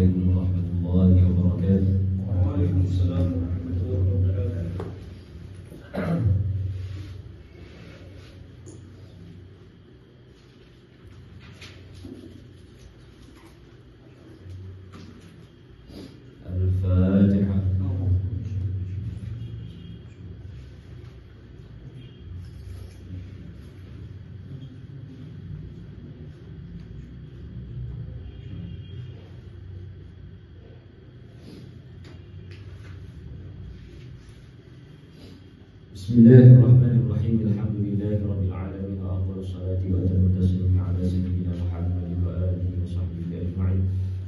عليكم ورحمة الله وبركاته. وعليكم السلام ورحمة الله وبركاته. الفاتحة. بسم الله الرحمن الرحيم. الحمد لله رب العالمين، وأفضل الصلاة وأتم التسليم على سيدنا محمد وآله وصحبه أجمعين.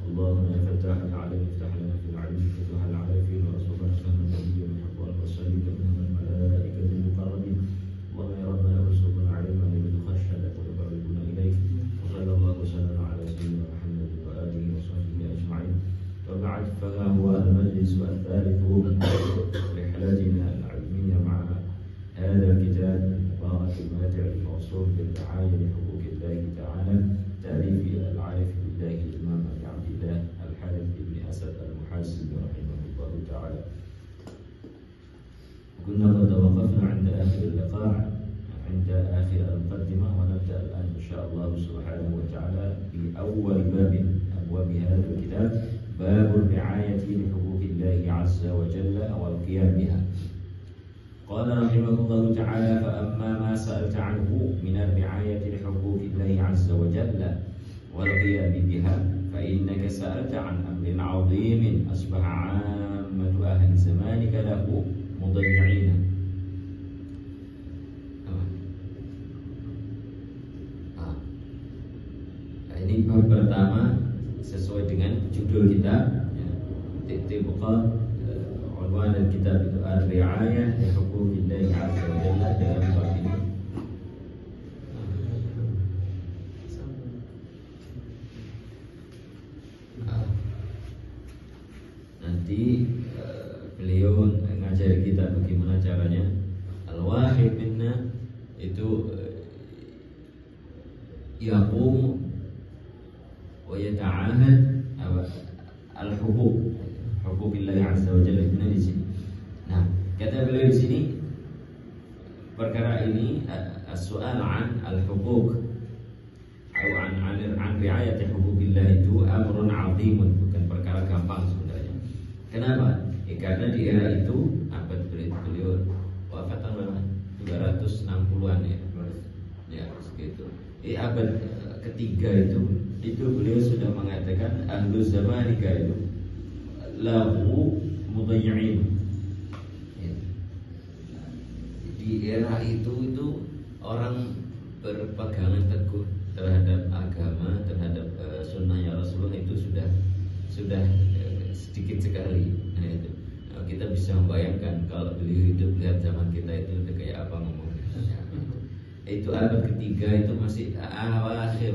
اللهم يا فتاح العلم افتح لنا في العلم، فتح العارفين وارزقنا فهم النبي والحق والرسول ومنهم الملائكة المقربين. اللهم يا ربنا ارزقنا علما يريد خشيتك ويقربنا إليك. وصلى الله وسلم على سيدنا محمد وآله وصحبه أجمعين. وبعد، فها هو المجلس الثالث من رحلتنا العلمية مع هذا الكتاب المبارك الماتع الموصول بالرعاية لحقوق الله تعالى، تأليف العارف بالله الإمام أبي عبد الله الحارث بن أسد المحاسبي رحمه الله تعالى. كنا قد توقفنا عند آخر اللقاء، عند آخر المقدمة، ونبدأ الآن إن شاء الله سبحانه وتعالى بأول باب من أبواب هذا الكتاب، باب الرعاية لحقوق الله عز وجل والقيام بها. قال رحمه الله تعالى: فأما ما سألت عنه من الرعاية لحقوق الله عز وجل والقيام بها فإنك سألت عن أمر عظيم أصبح عامة أهل زمانك له مضيعين. Ini bab pertama sesuai dengan judul kita, Tibqa unwan kitab itu ar-ri'ayah li huquqillah azza wa jalla. Dalam bab ini nanti beliau ngajari kita bagaimana caranya. Al-wahid minna itu yaqum wa yata'ahad al-huquq huquqillah azza wa jalla di sini. Nah, kata beliau di sini, perkara ini as-su'al an al-huquq atau an riayat huquqillah itu amrun 'azimun, bukan perkara gampang sebenarnya. Kenapa? Karena di era itu abad beliau wafat tahun 260-an ya. Ya, segitu. Abad ketiga itu beliau sudah mengatakan ahlu zamanika itu lahu mudayyi'in. Di era itu orang berpegangan teguh terhadap agama, terhadap sunnahnya Rasulullah itu sudah sedikit sekali. Nah, itu kita bisa membayangkan kalau beliau hidup lihat zaman kita itu udah kayak apa ngomongnya. Itu abad ketiga itu masih awakhir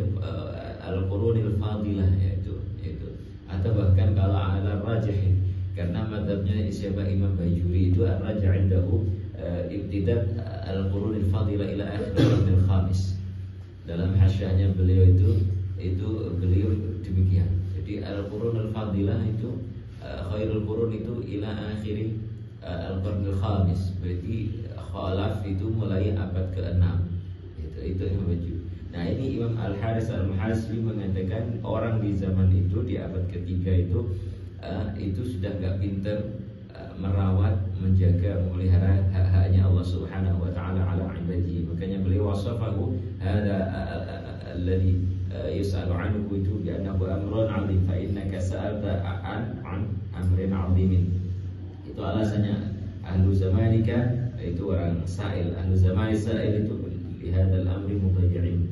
al-qurunil fadilah itu. Atau bahkan kalau ala rajih, karena madhabnya siapa Imam Bajuri itu ar-rajih indahu ibtida' al-qurunil fadilah ila akhir al-qurunil khamis. Dalam hasyahnya beliau itu beliau demikian. Jadi al-qurunil fadilah itu khairul qurun itu ila akhir al-qurunil khamis. Berarti khalaf itu mulai abad ke-6. Itu Imam Bajuri. Nah, ini Imam Al-Haris Al-Muhasibi mengatakan orang di zaman itu, di abad ketiga itu sudah nggak pintar merawat, menjaga, memelihara hak-haknya Allah Subhanahu wa taala ala ibadihi. Makanya beliau wasafahu hada alladhi yus'alu anhu itu bi annahu amrun 'azim fa innaka sa'alta an amrin 'azimin. Itu alasannya ahlu zamanika, itu orang sa'il. Ahlu zamani sa'il itu li hadzal amri mudayyi'in.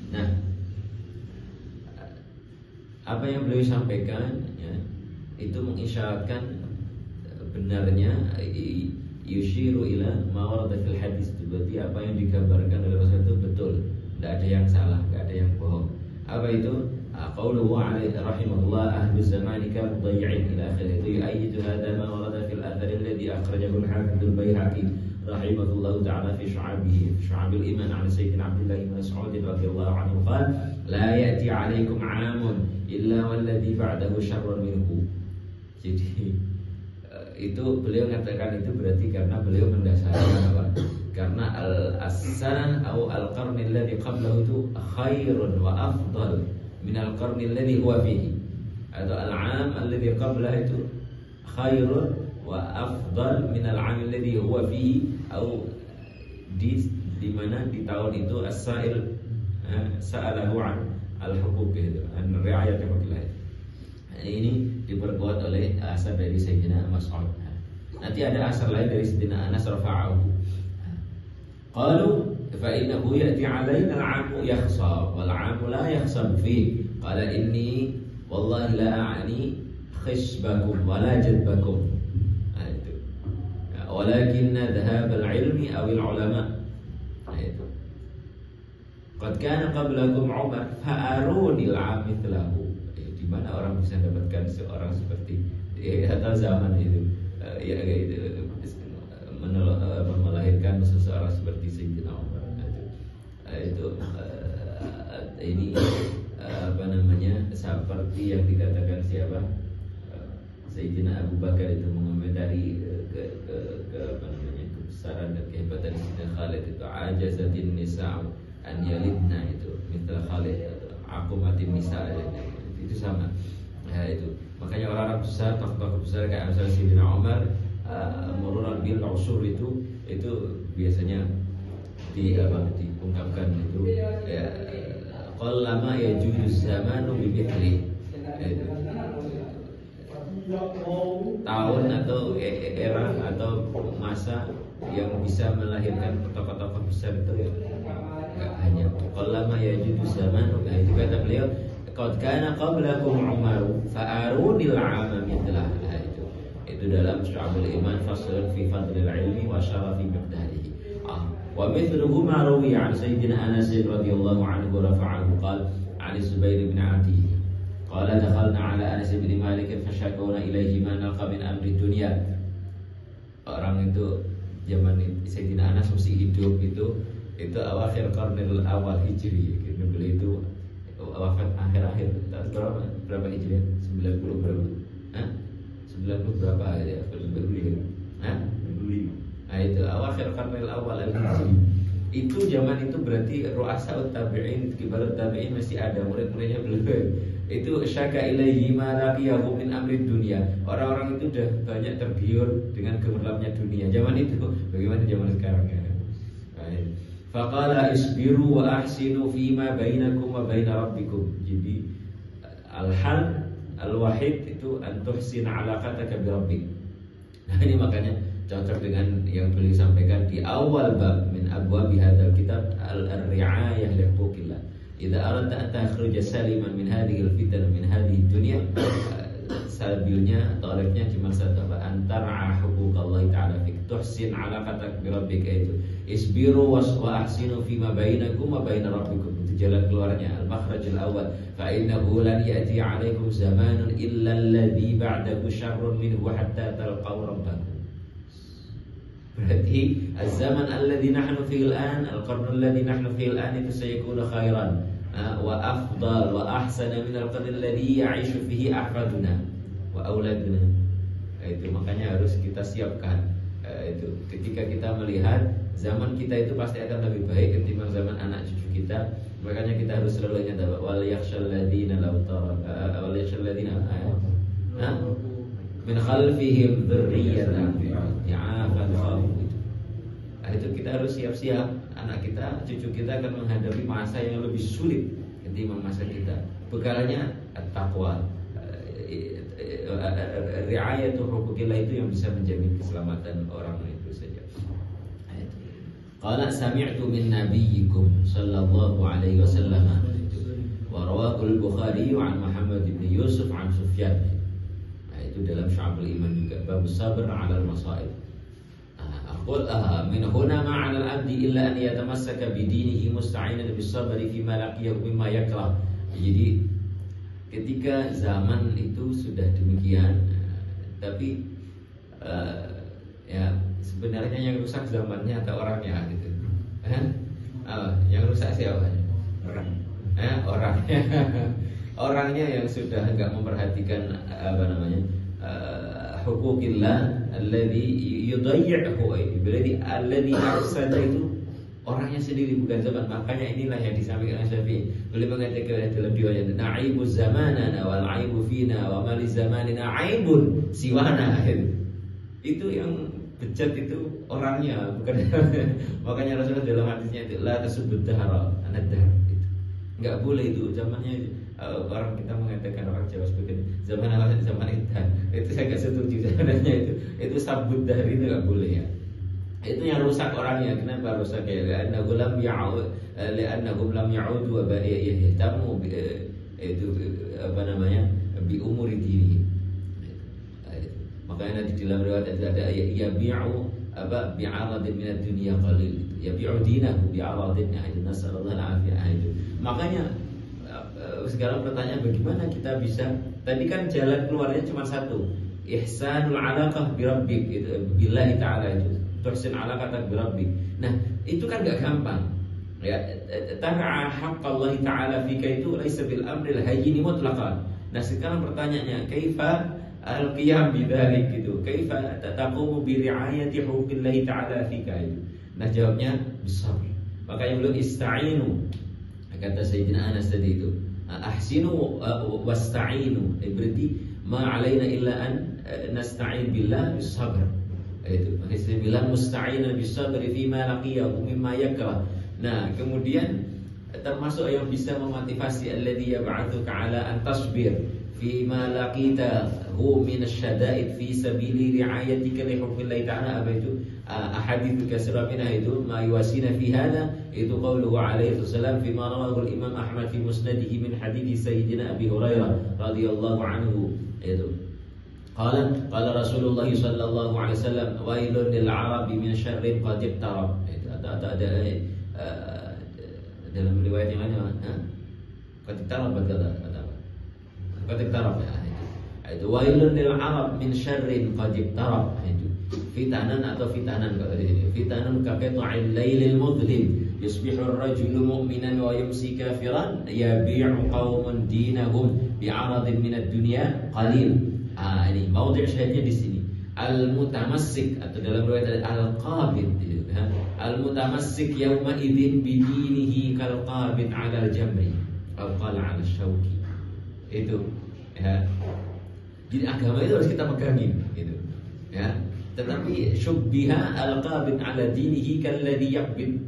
Nah, apa yang beliau sampaikan ya, itu mengisyaratkan benarnya yushiru ila ma warada fil hadis. Berarti apa yang digambarkan oleh Rasul itu betul, tidak ada yang salah, tidak ada yang bohong. Apa itu? Qauluhu alaihi rahimahullah ahlu zamanika mudayyi'in ila akhir. Itu yu'ayyidu hadha ma warada fil athar alladhi akhrajahu al-Hafidh al-Baihaqi rahimahullah ta'ala fi syu'abihi syu'abil iman an sayyidina Abdullah bin Mas'ud radhiyallahu anhu qala la ya'ti 'alaikum 'amun illa walladhi ba'dahu syarrun minhu. Jadi itu beliau mengatakan itu berarti karena beliau mendasari apa? Karena al-asana atau al-qarn alladhi qablahu itu khairun wa afdal min al-qarn alladhi huwa fihi. Atau al-'am alladhi qablahu itu khairun wa afdal min al-'am alladhi huwa fihi, atau di mana di tahun itu as-sa'il sa'alahu an al-huquq itu, an ri'ayat hukmillah. Ini diperkuat oleh asar dari Sayyidina Mas'ud. Nanti ada asar lain dari Sayyidina Anas rafa'ahu. Qalu fa innahu ya'ti 'alaina al-'amu yakhsar wal 'amu la yakhsar fi. Qala inni wallahi la a'ni khishbakum wa la jadbakum. Itu. Walakinna dhahab al-'ilmi aw al-'ulama. Itu. Qad kana qablakum 'Umar fa'aruni al-'am mithlahu. Di mana orang bisa dapatkan seorang seperti atau zaman itu melahirkan seseorang seperti Sayyidina Umar. Itu ini apa namanya, seperti yang dikatakan siapa, Sayyidina Abu Bakar itu mengomentari ke apa namanya, kebesaran dan kehebatan Sayyidina Khalid itu, ajazatin nisa'u an yalidna, itu mithla Khalid, aqumatin nisa', itu sama. Ya, itu makanya orang-orang besar, tokoh-tokoh besar kayak misalnya Sayyidina Umar, murunan bil usur itu biasanya diungkapkan itu ya, qallama yajudu zamanu bi mithli, tahun atau era atau masa yang bisa melahirkan tokoh-tokoh besar itu ya enggak hanya qallama yajudu zamanu. Nah, itu kata beliau, qad kana qablakum Umar fa'arunil 'ama mithlah. Itu dalam Syu'abul Iman, faslun fi fadlil ilmi wa syarafi miqdarihi. Wa mithluhu ma ruwiya 'an Sayyidina Anas radhiyallahu anhu rafa'ahu qala 'an Zubair bin 'Adi qala dakhalna 'ala Anas bin Malik fashakawna ilayhi ma naqa min amri dunya. Orang itu zaman Sayyidina Anas masih hidup itu awakhir qarnil awal Hijri. Beliau itu wafat akhir-akhir tahun berapa Hijriah? 90 berapa? 90 berapa ya? 95. Nah, itu awakhir qarnil awal Hijri. Itu zaman itu berarti ru'asaut tabi'in, kibarut tabi'in masih ada, murid-muridnya beliau. Itu syaka ilaihi ma laqiyahu min amri dunia. Orang-orang itu udah banyak tergiur dengan gemerlapnya dunia. Zaman itu bagaimana zaman sekarang ya? Faqala isbiru wa ahsinu fima bainakum wa baina rabbikum. Jadi al-hal al-wahid itu an tuhsina alaqataka bi rabbik. Nah, ini makanya cocok dengan yang beliau sampaikan di awal bab min abwab hadzal kitab al-ri'ayah li huquqillah. Idza aradta an takhruja saliman min hadhihi al-fitan min hadhihi ad-dunya, sabilnya talibnya cuma satu, antara huquqallah ta'ala fik, tuhsin alaqatak bi rabbika, itu isbiru wa ahsinu fima bainakum wa baina rabbikum. Itu jalan keluarnya, al-makhrajul awal. Fa innahu lan ya'ti 'alaikum zamanun illa alladhi ba'dahu syarrun minhu hatta talqaw rabbakum. Berarti az-zaman alladhi nahnu fihi al-an, al-qarn alladhi nahnu fihi al-an, itu sayakunu khairan wa afdal wa ahsana min al-qarn alladhi ya'ishu fihi ahfaduna wa auladuna. Itu makanya harus kita siapkan. Itu ketika kita melihat zaman kita itu pasti akan lebih baik ketimbang zaman anak cucu kita. Makanya kita harus selalu ingat wal yakhshal ladzina law taraka wal yakhshal ladzina min khalfihim dzurriyyatan ya'afan khafu. Nah, itu kita harus siap-siap, anak kita, cucu kita akan menghadapi masa yang lebih sulit ketimbang masa kita. Bekalnya at-taqwa, ri'ayatu huquqillah, itu yang bisa menjamin keselamatan orang itu saja. Qala sami'tu min nabiyyikum sallallahu alaihi wasallam wa rawahu al-Bukhari an Muhammad bin Yusuf an Sufyan. Itu dalam Syu'abul Iman juga, bab sabr 'ala al-masaib. Aqul min huna ma 'ala al-'abdi illa an yatamassaka bi dinihi musta'inan bis sabri fi ma laqiyahu mimma yakrah. Jadi ketika zaman itu sudah demikian, tapi ya sebenarnya yang rusak zamannya atau orangnya gitu. Yang rusak siapa? Orang. Orangnya yang sudah enggak memperhatikan hukukillah alladhi yudayyi'hu, berarti alladhi afsada itu orangnya sendiri, bukan zaman. Makanya inilah yang disampaikan Syafi'i. Beliau mengatakan dalam riwayat, "Na'ibu zamanana wal 'aibu fina wa ma li zamanina 'aibun siwana." Itu yang bejat itu orangnya, bukan. Makanya Rasulullah dalam hadisnya itu la tasubud dahra anad-dahr. Enggak boleh itu zamannya itu. Orang kita mengatakan, orang Jawa seperti zaman awal zaman itu saya enggak setuju zamannya itu sabud dahr itu enggak boleh ya. Itu yang rusak orangnya. Kenapa rusak ya? Li'annahum lam ya'udu wa yahtamu itu bi umuri dini. Makanya di dalam riwayat ada yabi'u bi'aradin minad dunya qalil. Yabi'u dinahu bi'aradin, itu nasallallahu alaihi. Makanya sekarang pertanyaan, bagaimana kita bisa? Tadi kan jalan keluarnya cuma satu, ihsanul alaqah bi rabbik, billahi ta'ala, itu tuhsin alaqatak bi rabbik. Nah, itu kan enggak gampang. Ya, ta'a haqqallahi ta'ala fika itu laisa bil amril hayyin mutlaqan. Nah, sekarang pertanyaannya, kaifa al-qiyam bidzalik gitu? Kaifa taqumu bi ri'ayati huquqillahi ta'ala fika itu? Nah, jawabnya besar. Makanya beliau ista'inu. Kata Sayyidina Anas tadi itu, ahsinu wasta'inu. Berarti ma alaina illa an nasta'in billah bis sabr. Itu makanya saya bilang musta'ina bis sabri fi ma laqiyahu mimma yakrah. Nah, kemudian termasuk yang bisa memotivasi alladzi yab'atsuka ala an tasbir fi ma laqitahu min asyada'id fi sabili ri'ayatika li hukmillahi ta'ala. Apa itu? Ahadits katsira minha itu ma yuwasina fi hadha, itu qauluhu alaihi wasallam fi ma rawahu al-Imam Ahmad fi musnadihi min hadits Sayyidina Abi Hurairah radhiyallahu anhu. Itu qala Rasulullah sallallahu alaihi wasallam wailun lil arabi min syarrin qad iqtarab. Itu ada dalam riwayat yang lain qad iqtarab qad iqtarab. Itu wailun lil arab min syarrin qad iqtarab. Itu fitanan atau fitanan kalau di sini. Fitanun ka qita'il lailil mudlim yusbihu ar-rajulu mu'minan wa yumsi kafiran yabi'u qaumun dinahum bi'aradin minad dunya qalil. Ini maudhi' syahidnya di sini. Al-mutamassik, atau dalam riwayat al-qabid, al-mutamassik yawma idzin bi dinihi kal qabid 'ala al-jamri aw qala 'ala syauki. Itu ya. Jadi agama itu harus kita pegangin gitu. Ya. Tetapi syubbiha al-qabid 'ala dinihi kalladhi yaqbid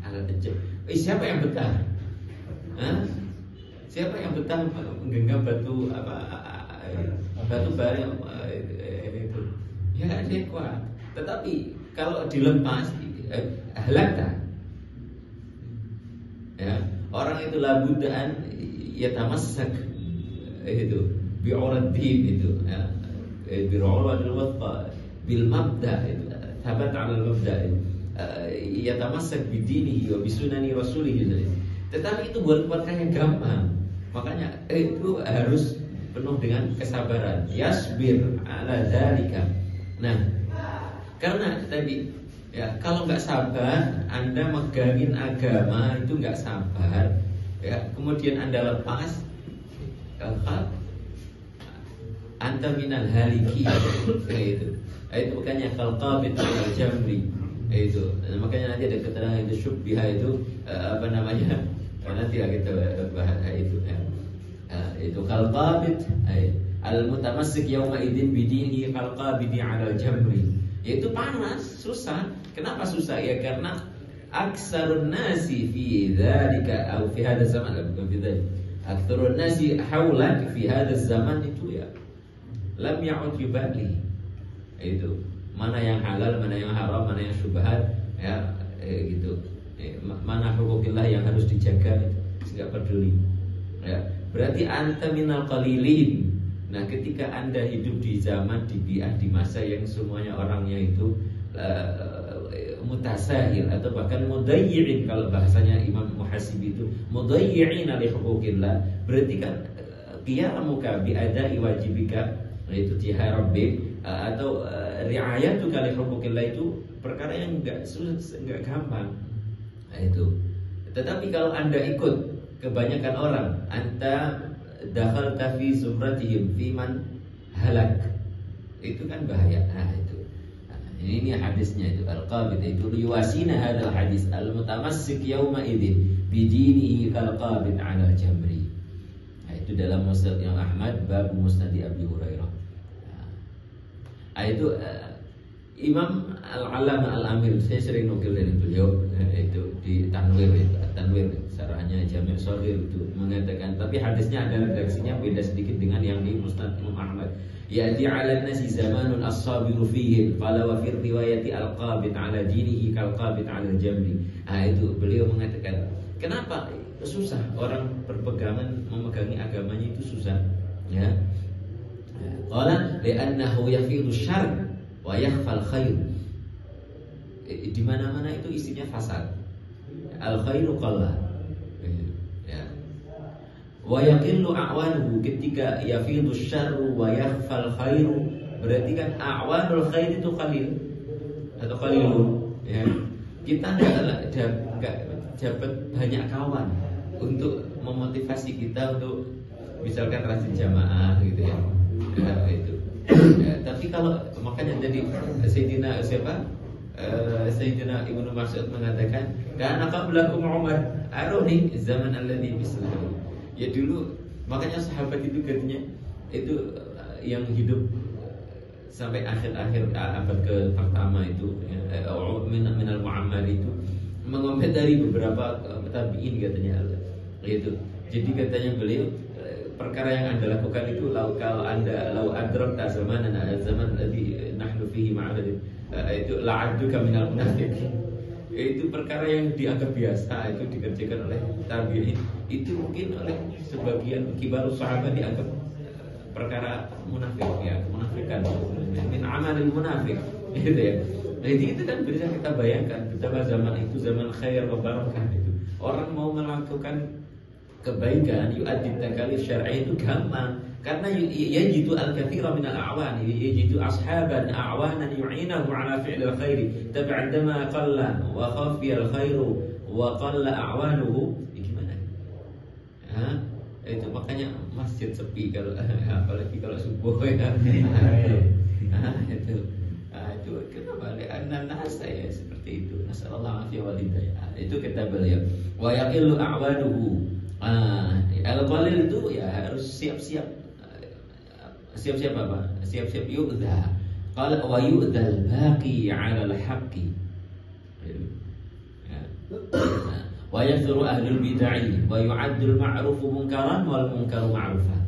'ala al-jam. Siapa yang betah? Siapa yang betah menggenggam batu batu bara itu? Ya, dia kuat. Tetapi kalau dilepas halaka. Ya, orang itu labudan yatamassak itu bi'uraddin itu ya, bi'uradil wathqa bil mabda, itu thabat 'ala al mabda, yatamassak bidinihi wa bisunani rasulih. Tetapi itu bukan perkara yang gampang. Makanya itu harus penuh dengan kesabaran. Yasbir 'ala dzalika. Nah, karena tadi ya, kalau nggak sabar, Anda megangin agama itu nggak sabar, ya, kemudian Anda lepas, anta minal haliki, itu bukannya qalqabit al-jamri, itu. Makanya nanti ada keterangan itu syubbiha itu nanti kita bahas itu ya. Itu qalqabit al-mutamassik yawma idzin bidini qalqabidi 'ala al-jamri. Yaitu panas, susah. Kenapa susah? Ya karena aksarun nasi fi dzalika atau fi hadzal zaman, bukan fi dzalik. Aksarun nasi haulak fi hadzal zaman itu ya lam ya'ud yubali. Itu mana yang halal, mana yang haram, mana yang syubhat, ya gitu. Mana hukukillah yang harus dijaga, enggak peduli. Ya, berarti anta minal qalilin. Nah, ketika Anda hidup di zaman, di bi'ah, di masa yang semuanya orangnya itu mutasahil atau bahkan mudayyi'in, kalau bahasanya Imam Muhasibi itu mudayyi'in li hukukillah, berarti kan qiyamuka bi ada'i wajibika, yaitu tihai rabbik, atau ri'ayatuka li hukukillah, itu perkara yang enggak gampang. Nah, itu. Tetapi kalau Anda ikut kebanyakan orang, anta dakhalta fi zumratihim fi man halak. Itu kan bahaya. Nah, itu. Nah, ini hadisnya itu al-qabid itu yuwasina hadzal hadis al-mutamassik yauma idzin bi dinihi kal-qabid 'ala al-jamri. Nah, itu dalam Musnad Imam Ahmad bab Musnad Abi Hurairah. Nah, itu Imam Al-Allamah Al-Amir, saya sering nukil dari beliau itu di Tanwir itu, Tanwir sarahnya Jami' Shaghir itu mengatakan, tapi hadisnya ada redaksinya beda sedikit dengan yang di Musnad Imam Ahmad. Ya'ti 'ala nasi zamanun as-sabiru fihi fala wa fi riwayati al-qabid 'ala dinihi kal-qabid 'ala al-jamri. Nah, itu beliau mengatakan, kenapa susah orang berpegangan memegangi agamanya itu susah, ya. Qala li'annahu yafidu syarr wa yakhfal khair. Di mana-mana itu isinya fasad. Al khairu qalla. Ya. Wa yaqillu a'wanuhu, ketika yafidu syarru wa yakhfal khairu, berarti kan a'wanul khair itu qalil atau qalilun, ya. Kita enggak dapat banyak kawan untuk memotivasi kita untuk misalkan rajin jamaah gitu ya. Nah, itu. Ya, tapi kalau makanya jadi Sayyidina Sayyidina Ibnu Mas'ud mengatakan, "Kana qablakum Umar, aruni zaman alladhi mislahu." Ya dulu makanya sahabat itu katanya itu yang hidup sampai akhir-akhir abad ke-pertama itu minal Mu'ammar itu mengomentari beberapa tabi'in katanya, yaitu jadi katanya beliau, perkara yang Anda lakukan itu kalau Anda adrakta zaman tadi nahnu fihi ma'adad itu la'adduka minal munafiqin. Itu perkara yang dianggap biasa itu dikerjakan oleh tabi'in, itu mungkin oleh sebagian kibarus sahabat dianggap perkara munafik, ya, munafikan, min amalil munafik, gitu ya. Jadi itu kan bisa kita bayangkan betapa zaman itu zaman khair wa barakah itu. Orang mau melakukan kebaikan yu'addi takalif syar'i itu gampang, karena yajidu al-katsira min al-a'wan, yajidu ashaban a'wanan yu'inahu 'ala fi'l al-khair, tapi 'indama qalla wa khafiya al-khairu wa qalla a'wanuhu, gimana? Itu makanya masjid sepi kalau apalagi kalau subuh ya. Itu kenapa? Karena saya seperti itu. Nasallallahu alaihi wa sallam. Itu kata beliau. Wa yaqillu a'wanuhu. Al-qalil itu ya harus siap-siap. Siap-siap apa? Siap-siap yu'dha. Qala wa yu'dhal baqi 'ala al-haqqi. Wa yakthuru ahlul bid'ah wa yu'addul ma'rufu munkaran wal munkaru ma'rufan.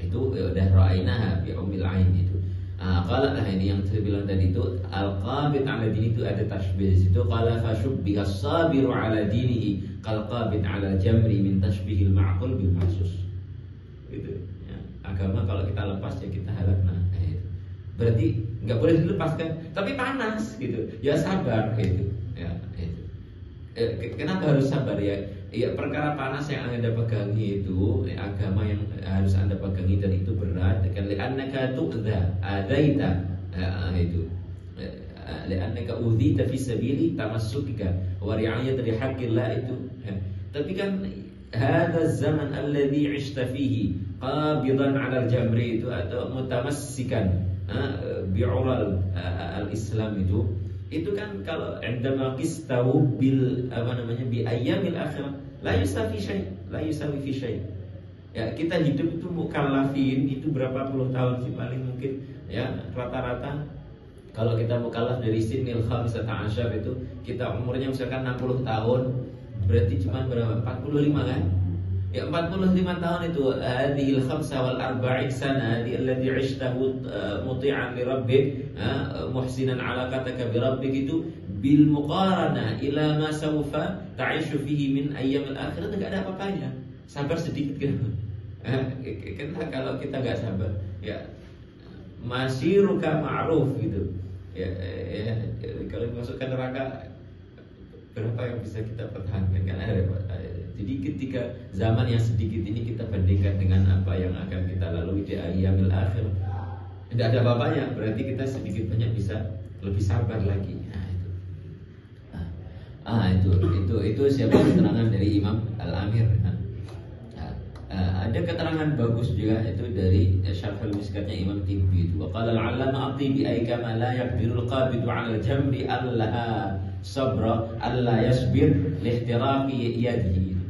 Itu udah ra'ainaha bi umil ain itu. Qala ini yang saya bilang tadi itu al-qabid 'ala dini itu ada tashbih di situ. Qala fa syubbiha as-sabiru 'ala dinihi kal-qabid 'ala jamri min tashbihil ma'qul bil mahsus. Itu ya. Agama kalau kita lepas ya kita halak. Berarti enggak boleh dilepaskan, tapi panas gitu. Ya sabar gitu. Ya, itu. Kenapa harus sabar ya? Ya perkara panas yang Anda pegangi itu agama yang harus Anda pegangi dan itu berat. Li'annaka tu'dha adaita itu. Li'annaka udhita fi sabili tamassukika wa ri'ayat li haqqillah itu. Tapi kan hadha zaman alladhi 'ishta fihi qabidan 'ala al-jamri itu atau mutamassikan bi'ural al-Islam itu kan kalau indama qistahu bil bi ayyamil akhirah la yusawi fi syai. Ya, kita hidup itu mukallafin itu berapa puluh tahun sih paling mungkin ya, rata-rata kalau kita mukallaf dari sinil khamisata asyar itu kita umurnya misalkan 60 tahun, berarti cuma berapa? 45 kan? Ya 45 tahun itu hadhil khamsa wal arba'in sana allati 'ishtahu muti'an li rabbik muhsinan 'alaqataka bi rabbik itu bil muqarana ila ma sawfa ta'ishu fihi min ayyamil akhirah, enggak ada apa-apanya. Sabar sedikit kan. Karena kalau kita enggak sabar ya masiruka ma'ruf gitu. Ya kalau masukkan neraka berapa yang bisa kita pertahankan kan ada. Jadi ketika zaman yang sedikit ini kita bandingkan dengan apa yang akan kita lalui di ayyamil akhir, tidak ada apa-apanya, berarti kita sedikit banyak bisa lebih sabar lagi. Itu siapa keterangan dari Imam Al-Amir. Ada keterangan bagus juga itu dari Syarhul Miskatnya Imam Tibi itu. Wa qala al-'allama at-Tibi ay kama la yaqdiru al-qabidu 'ala al-jamri allaha sabra alla yasbir li ihtiraqi yadihi.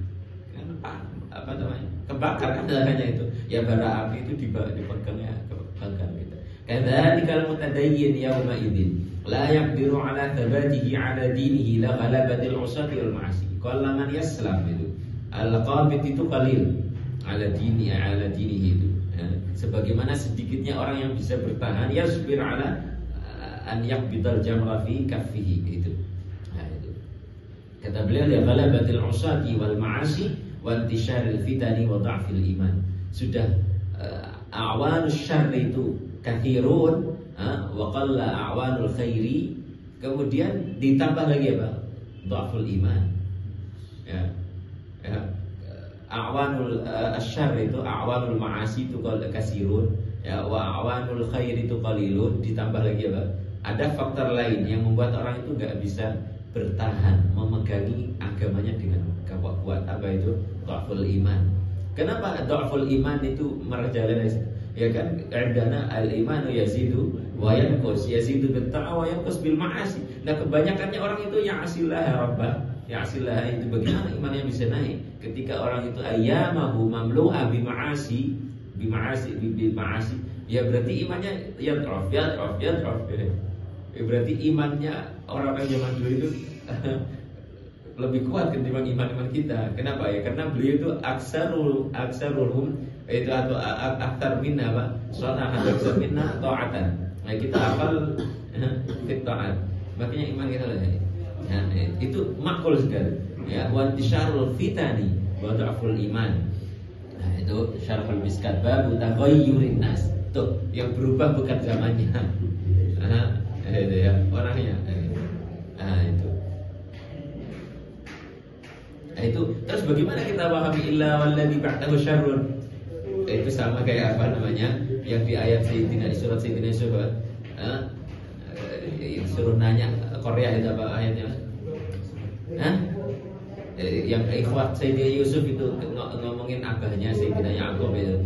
Apa namanya? Kebakar kan hanya itu. Ya bara api itu dipegangnya kebakar gitu. Kadzalika al-mutadayyin yawma idzin la yaqdiru 'ala thabatihi 'ala dinihi la ghalabatil 'usati wal ma'asi. Qalla man yaslam itu. Al-qabid itu qalil ala dinihi itu ya. Sebagaimana sedikitnya orang yang bisa bertahan yasbir ala an yaqbidal jamra fi kaffihi itu. Nah, itu kata beliau ya ghalabatil usati wal ma'asi wa intisharil fitani wa dha'fil iman. Sudah a'wanus syarri itu kathirun wa qalla a'wanul khairi, kemudian ditambah lagi apa? Dha'ful iman ya. A'wanul asyarr itu a'wanul ma'asi itu kasirun ya, wa a'wanul khair itu qalilun, ditambah lagi apa? Ada faktor lain yang membuat orang itu nggak bisa bertahan memegangi agamanya dengan kuat. Apa itu? Dha'ful iman. Kenapa dha'ful iman itu merajalela? Ya kan, indana al-imanu yazidu wa yanqus, yazidu bil ta'wa wa yanqus bil ma'asi. Nah, kebanyakannya orang itu ya'sillah ya rabbah. Ya asilah itu bagaimana imannya bisa naik ketika orang itu ayyamahu mamlu'a bima'asi ya berarti imannya yad'af. Ya berarti imannya orang-orang zaman dulu itu lebih kuat ketimbang iman kita. Kenapa ya? Karena beliau itu aksarulhum itu atau aktar minna apa? Shana'a aktsar minna ta'atan. Nah, kita hafal fit ta'at. Makanya iman kita lebih. Ya, itu makul sekali. Ya, wa intisharul fitani wa dha'ful iman. Nah, itu Syarhul Miskat bab taghayyurin nas. Tuh, yang berubah bukan zamannya. Itu ya, orangnya. Itu. Itu terus bagaimana kita pahami illa walladzi ba'dahu syarrun? Itu sama kayak apa namanya? Yang di ayat Sayyidina, di surat Sayyidina Yusuf. Suruh nanya Korea itu apa ayatnya? Yang ikhwat Sayyidina Yusuf itu ngomongin abahnya Sayyidina Ya'qub itu.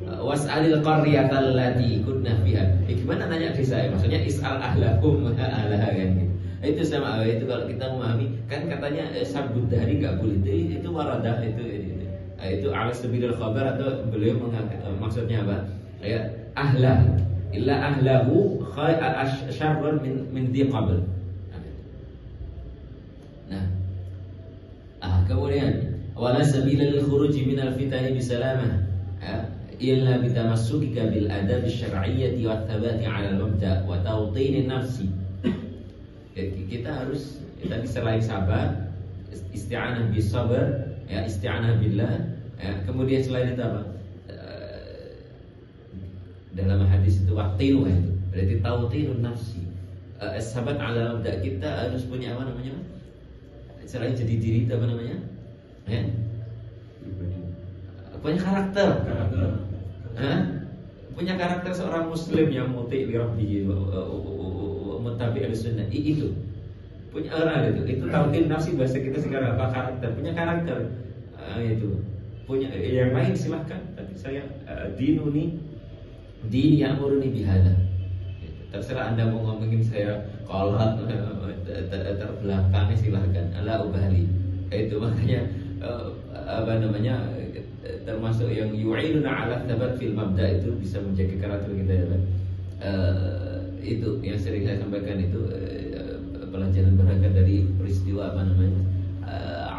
Was'alil qaryatal lati kunna fiha. Gimana nanya desa ya? Maksudnya is'al ahlahum alaha kan gitu. Itu sama itu kalau kita memahami kan katanya sabud dari enggak boleh. Itu waradah itu ala sabilil khabar atau beliau maksudnya apa? Ya ahlah illa ahlahu syarrun min dhi qabl. Nah, kemudian wala sabila lil khuruj min al fitani bisalamah illa bitamassukika bil adab asy-syar'iyyah wa thabati 'ala al-mabda' wa tawtin an-nafsi. Kita harus tadi selain sabar, isti'anah bis sabr, ya isti'anah billah, ya, kemudian selain itu apa? Dalam hadis itu waqtinu itu berarti tautinun nafsi. Sahabat ala mabda, kita harus punya apa namanya? Selain jadi diri itu apa namanya? Ya. Punya karakter. Punya karakter seorang muslim yang muti li rabbih wa muttabi' as-sunnah. Itu. Punya orang itu tautin nafsi bahasa kita sekarang apa? Karakter. Punya karakter. Itu. Punya yang lain silahkan, tapi saya dinuni din ya'muruni bihadza. Terserah Anda mau ngomongin saya kolot terbelakangnya silahkan. Ala ubali. Itu makanya apa namanya termasuk yang yu'inuna ala thabat fil mabda itu bisa menjaga karakter kita ya kan. Itu yang sering saya sampaikan itu pelajaran berangkat dari peristiwa apa namanya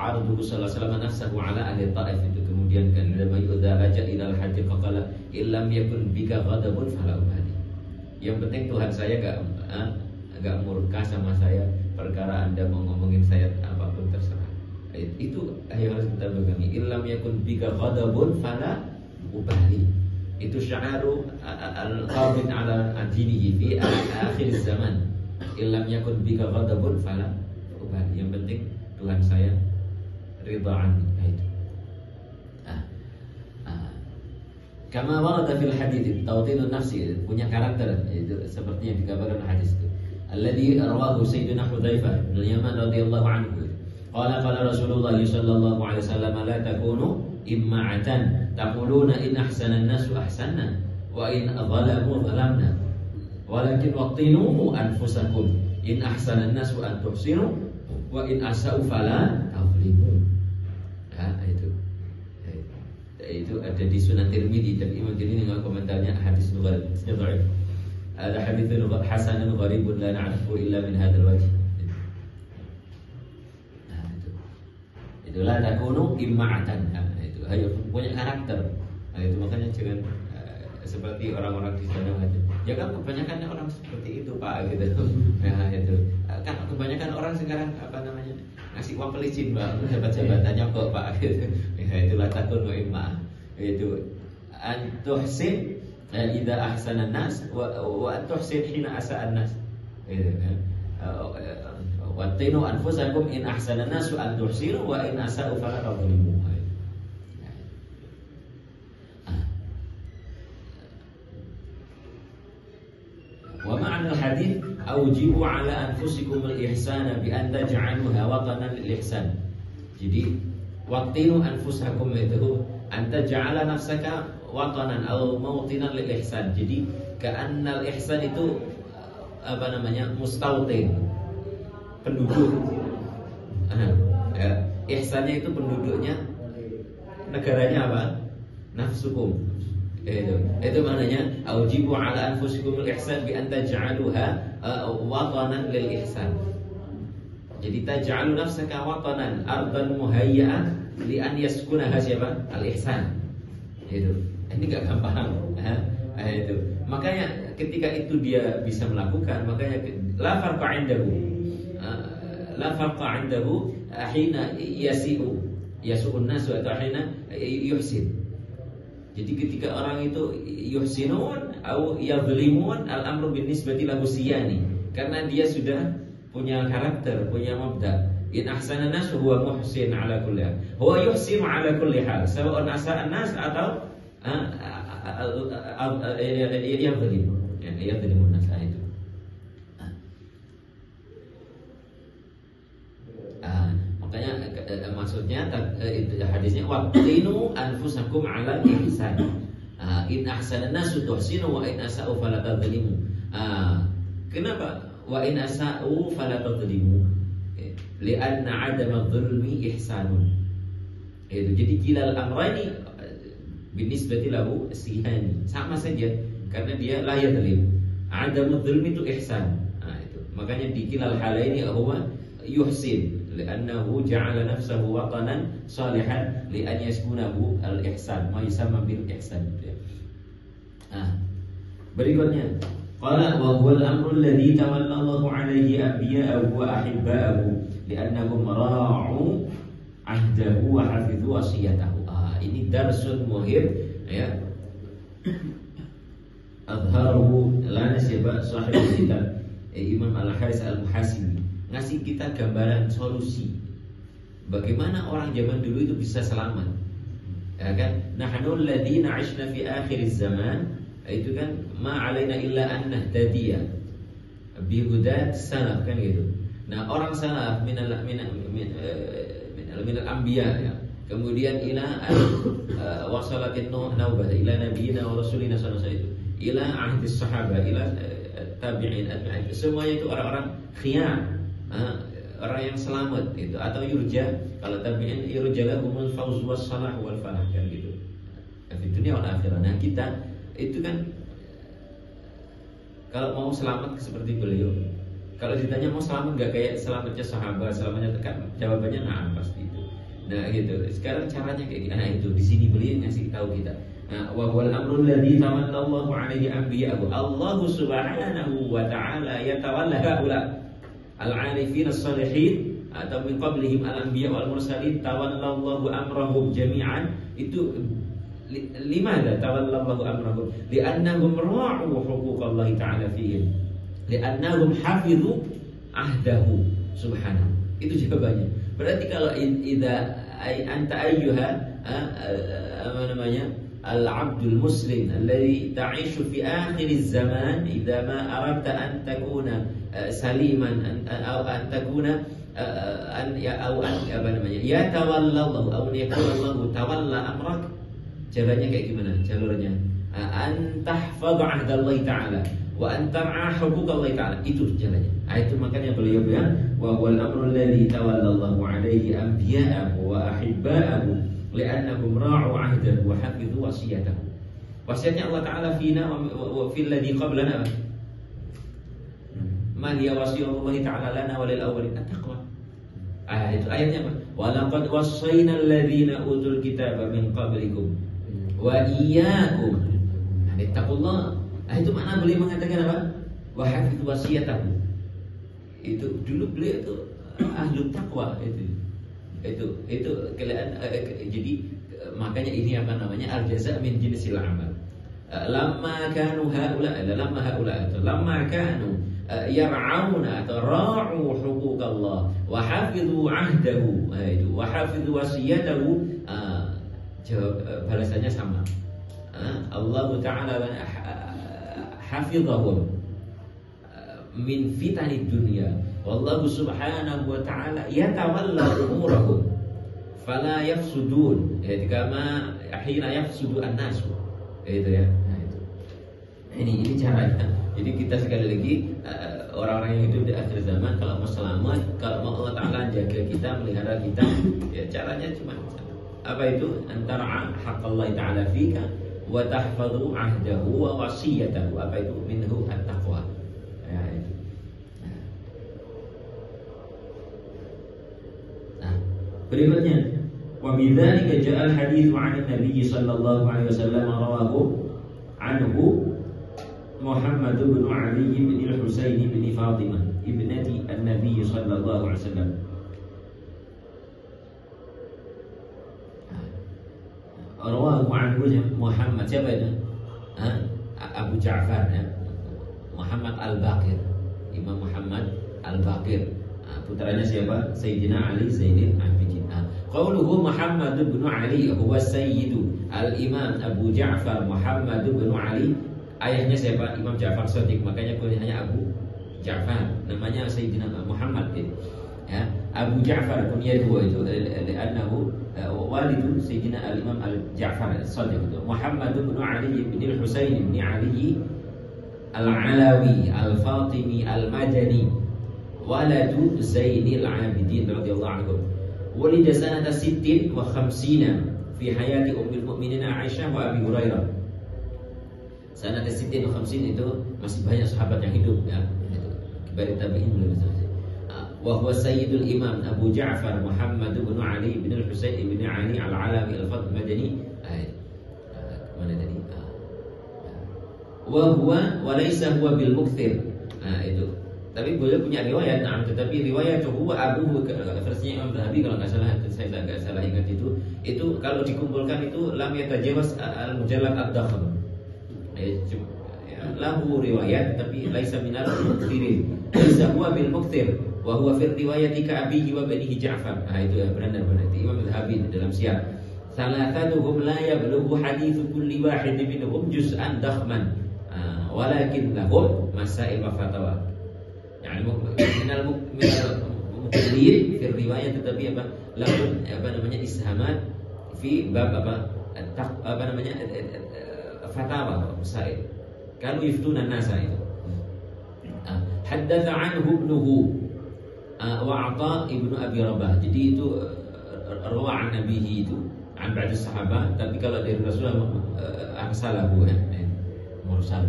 Ardu sallallahu alaihi wasallam nafsahu ala ahli Taif itu. Kemudian kan lama yuda raja ilal haji faqala illam yakun bika ghadabun fala ubali. Yang penting Tuhan saya enggak murka sama saya perkara Anda mau ngomongin saya apapun terserah. Itu yang harus kita pegangi. Illam yakun bika ghadabun fala ubali. Itu syiaru al-qabid ala dinihi fi akhir zaman. Illam yakun bika ghadabun fala ubali. Yang penting Tuhan saya ridha anni. Itu. Kama warada fil hadits tawtinun nafsi, punya karakter itu seperti yang digambarkan hadis itu. Alladhi rawahu Sayyidina Hudzaifah bin Yaman radhiyallahu anhu. Qala Rasulullah sallallahu alaihi wasallam la takunu imma'atan taquluna in ahsana an-nasu ahsanna wa in zalamu zalamna walakin waqtinu anfusakum in ahsana an-nasu an tuhsinu wa in asa'u fala tazlimu. Ya, itu ada di Sunan Tirmidzi dan Imam Tirmidzi dengan komentarnya hadis dhaif. Ada hadis hasanun gharibun la na'rifu illa min hadzal wajh. Itulah takunu imma'atan. Itu ayo punya karakter. Itu makanya jangan seperti orang-orang di sana aja. Ya kan kebanyakan orang seperti itu Pak gitu. Nah itu kan kebanyakan orang sekarang ngasih uang pelicin Pak, dapat jabatannya kok Pak gitu. Ya itulah takunu imma'ah. Itu antuhsin idza ahsana an-nas wa antuhsin hina asa'a an-nas. Gitu kan. Wattinu anfusakum in ahsana an-nasu an tuhsinu wa in asa'u fala tadhlimu. Wa ma'na al-hadits awjibu 'ala anfusikum al-ihsana bi an taj'aluha watanan lil-ihsan. Jadi wattinu anfusakum itu anta ja'ala nafsaka watanan aw mawtinan lil-ihsan. Jadi ka'anna al-ihsan itu mustawtin, penduduk. Ya, ihsannya itu penduduknya, negaranya apa? Nafsukum. Itu maknanya aujibu ala anfusikum al-ihsan bi an taj'aluha watanan lil ihsan. Jadi taj'alu nafsaka watanan ardan muhayya'ah li an yaskunaha siapa? Al-ihsan. Itu. Ini enggak gampang. Itu. Makanya ketika itu dia bisa melakukan, makanya la farqa 'indahu. La farqa 'indahu hina yasu'un nasu atau hina yuhsin. Jadi ketika orang itu yuhsinun atau yadhlimun al-amru bin nisbati lahu siyani, karena dia sudah punya karakter, punya mabda. In ahsana nas huwa muhsin ala kulli hal. Huwa yuhsinu ala kulli hal, sawa'un asa'a nas atau yadhlimun nas itu. Makanya maksudnya hadisnya waqtinu anfusakum 'ala ihsan. In ahsana an-nasu tuhsinu wa in asa'u fala tadhlimu. Kenapa wa in asa'u fala tadhlimu? Li'anna 'adama adh-dhulmi ihsanun. Itu jadi kilal amrani binisbati lahu sihani. Sama saja karena dia la yadhlim. 'Adamu adh-dhulmi itu ihsan. Itu. Makanya di kilal halaini huwa yuhsin. Li'annahu ja'ala nafsahu watanan salihan li'an yaskunahu al-ihsan, ma yusamma bil ihsan. Berikutnya qala wa huwa al-amru alladhi tawalla Allahu 'alaihi anbiya'ahu wa ahibba'ahu li'annahum ra'u 'ahdahu wa hafidhu wasiyatahu. Ini darsun muhim ya. Adharahu lana siapa sahibul kitab Imam Al-Haris Al-Muhasibi, ngasih kita gambaran solusi bagaimana orang zaman dulu itu bisa selamat. Ya kan? Nahnu alladziina 'ishna fi akhiriz zaman, itu kan ma 'alaina illa an nahtadiya bi hudat salaf kan gitu. Nah, orang salaf minal anbiya ya. Kemudian ila wasalatin naubah ila nabiyina wa rasulina sallallahu alaihi wasallam ila ahdis sahabah ila tabi'in atba'in. Semuanya itu orang-orang khiyar. Orang yang selamat itu atau yurja, kalau tabi'in yurjalahumul fawz was salah wal falah kan gitu. Di dunia wal akhirah. Nah, kita itu kan kalau mau selamat seperti beliau. Kalau ditanya mau selamat enggak kayak selamatnya sahabat, selamatnya kan jawabannya na'am pasti itu. Nah, gitu. Sekarang caranya kayak gini. Nah, itu di sini beliau ngasih tahu kita. Nah, wa wal amrul ladzi tawallallahu 'alaihi anbiya'ahu. Allah Subhanahu wa ta'ala yatawalla haula al-'arifin as-salihin atau min qablihim al-anbiya wal mursalin tawallallahu amrahum jami'an. Itu limadha tawallallahu amrahum? Li'annahum ra'u huquqallahi ta'ala fihim, li'annahum hafidhu ahdahu subhanahu. Itu jawabannya. Berarti kalau idza anta ayyuha apa namanya al-'abdul muslim alladhi ta'ishu fi akhiriz zaman idza ma aradta an takuna saliman atau an takuna an ya atau an apa namanya ya tawallallahu aw yakuna Allahu tawalla amrak Jalannya kayak gimana? Jalurnya an tahfadhu 'ahdallahi ta'ala wa an tar'a huquqallahi ta'ala. Itu jalannya. Itu makanya beliau bilang wa huwal amrul ladzi tawallallahu 'alaihi anbiya'ahu wa ahibba'ahu li'annahum ra'u 'ahdahu wa hafidhu wasiyatahu. Wasiatnya Allah Ta'ala fina wa fil ladzi qablana. Ma hiya wasiyatullahi ta'ala lana wa lil awwalin at-taqwa. Itu ayatnya apa? Wa laqad wassayna alladhina utul kitaba min qablikum wa iyyakum taqullah. Itu makna beliau mengatakan apa? Wa hafidhu wasiyatahu. Itu dulu beliau itu ahlu taqwa itu kelihatan. Jadi makanya ini apa namanya al-jaza' min jinsil amal. Lamma kanu yar'auna atau ra'u huquqallah wa hafidhu 'ahdahu wa hafidhu wasiyatahu. Balasannya sama. Allah Ta'ala hafidhahum min fitanid dunya wallahu subhanahu wa ta'ala yatawalla umurahum fala yafsudun kama hina yafsudu an-nasu. Itu ya. Ini caranya. Jadi kita sekali lagi orang-orang yang hidup di akhir zaman kalau mau selamat, kalau mau Allah Ta'ala jaga kita, melihara kita, ya caranya cuma apa itu? Antara haqqallahi ta'ala fika wa tahfadhu 'ahdahu wa wasiyatahu. Apa itu? Minhu at-taqwa. Ya, itu. Nah, berikutnya wa bidzalika ja'al hadits 'an an-nabiy sallallahu alaihi wasallam rawahu anhu Muhammad bin Ali bin al-Husain bin Fatimah ibnati an-nabiy sallallahu alaihi wasallam. Rawahu anhu Muhammad, siapa itu? Abu Ja'far ya. Muhammad Al-Baqir, Imam Muhammad Al-Baqir. Putranya siapa? Sayyidina Ali Zainul Abidin. Qauluhu Muhammad bin Ali huwa sayyidu al-Imam Abu Ja'far Muhammad bin Ali. Ayahnya siapa? Imam Ja'far Shadiq. Makanya kunyahnya Abu Ja'far. Namanya Sayyidina Muhammad ya. Abu Ja'far kunyahnya itu li'annahu walidu Sayyidina al-Imam al-Ja'far Shadiq. Muhammad bin Ali bin al-Husain bin Ali al-Alawi al-Fatimi al-Madani waladu Zainil Abidin radhiyallahu anhu. Walida sanata 56 fi hayati ummul mukminin Aisyah wa Abi Hurairah. Sanata 56 itu masih banyak sahabat yang hidup ya. Kibar tabi'in belum selesai. Wa huwa sayyidul imam Abu Ja'far Muhammad bin Ali bin al-Husain bin Ali al-Alawi al-Fatimi Madani. Mana tadi? Wa huwa wa laysa huwa bil mukthir. Itu. Tapi beliau punya riwayat, tetapi riwayat huwa Abu versinya Imam Zahabi kalau enggak salah, saya enggak salah ingat itu kalau dikumpulkan itu lam yatajawaz al-mujallad ad-dakhm. Lahu riwayat tapi laisa minal mukthirin. Laisa huwa bil mukthir wa huwa fi riwayati ka abihi wa banihi Ja'far. Itu ya benar Imam Zahabi dalam Siyar. Salathatuhum la yablughu hadithu kulli wahid minhum juz'an dakhman. Walakin lahum masail wa fatawa. Yani minal mukthirin fi riwayat tetapi apa? Lahum ishamat fi bab fatawa masail. Kalau yuftuna nasa itu. Haddatha anhu ibnuhu wa Ata ibnu Abi Rabah. Jadi itu rawa an nabihi itu an ba'd sahabat, tapi kalau dari Rasulullah arsalahu mursal.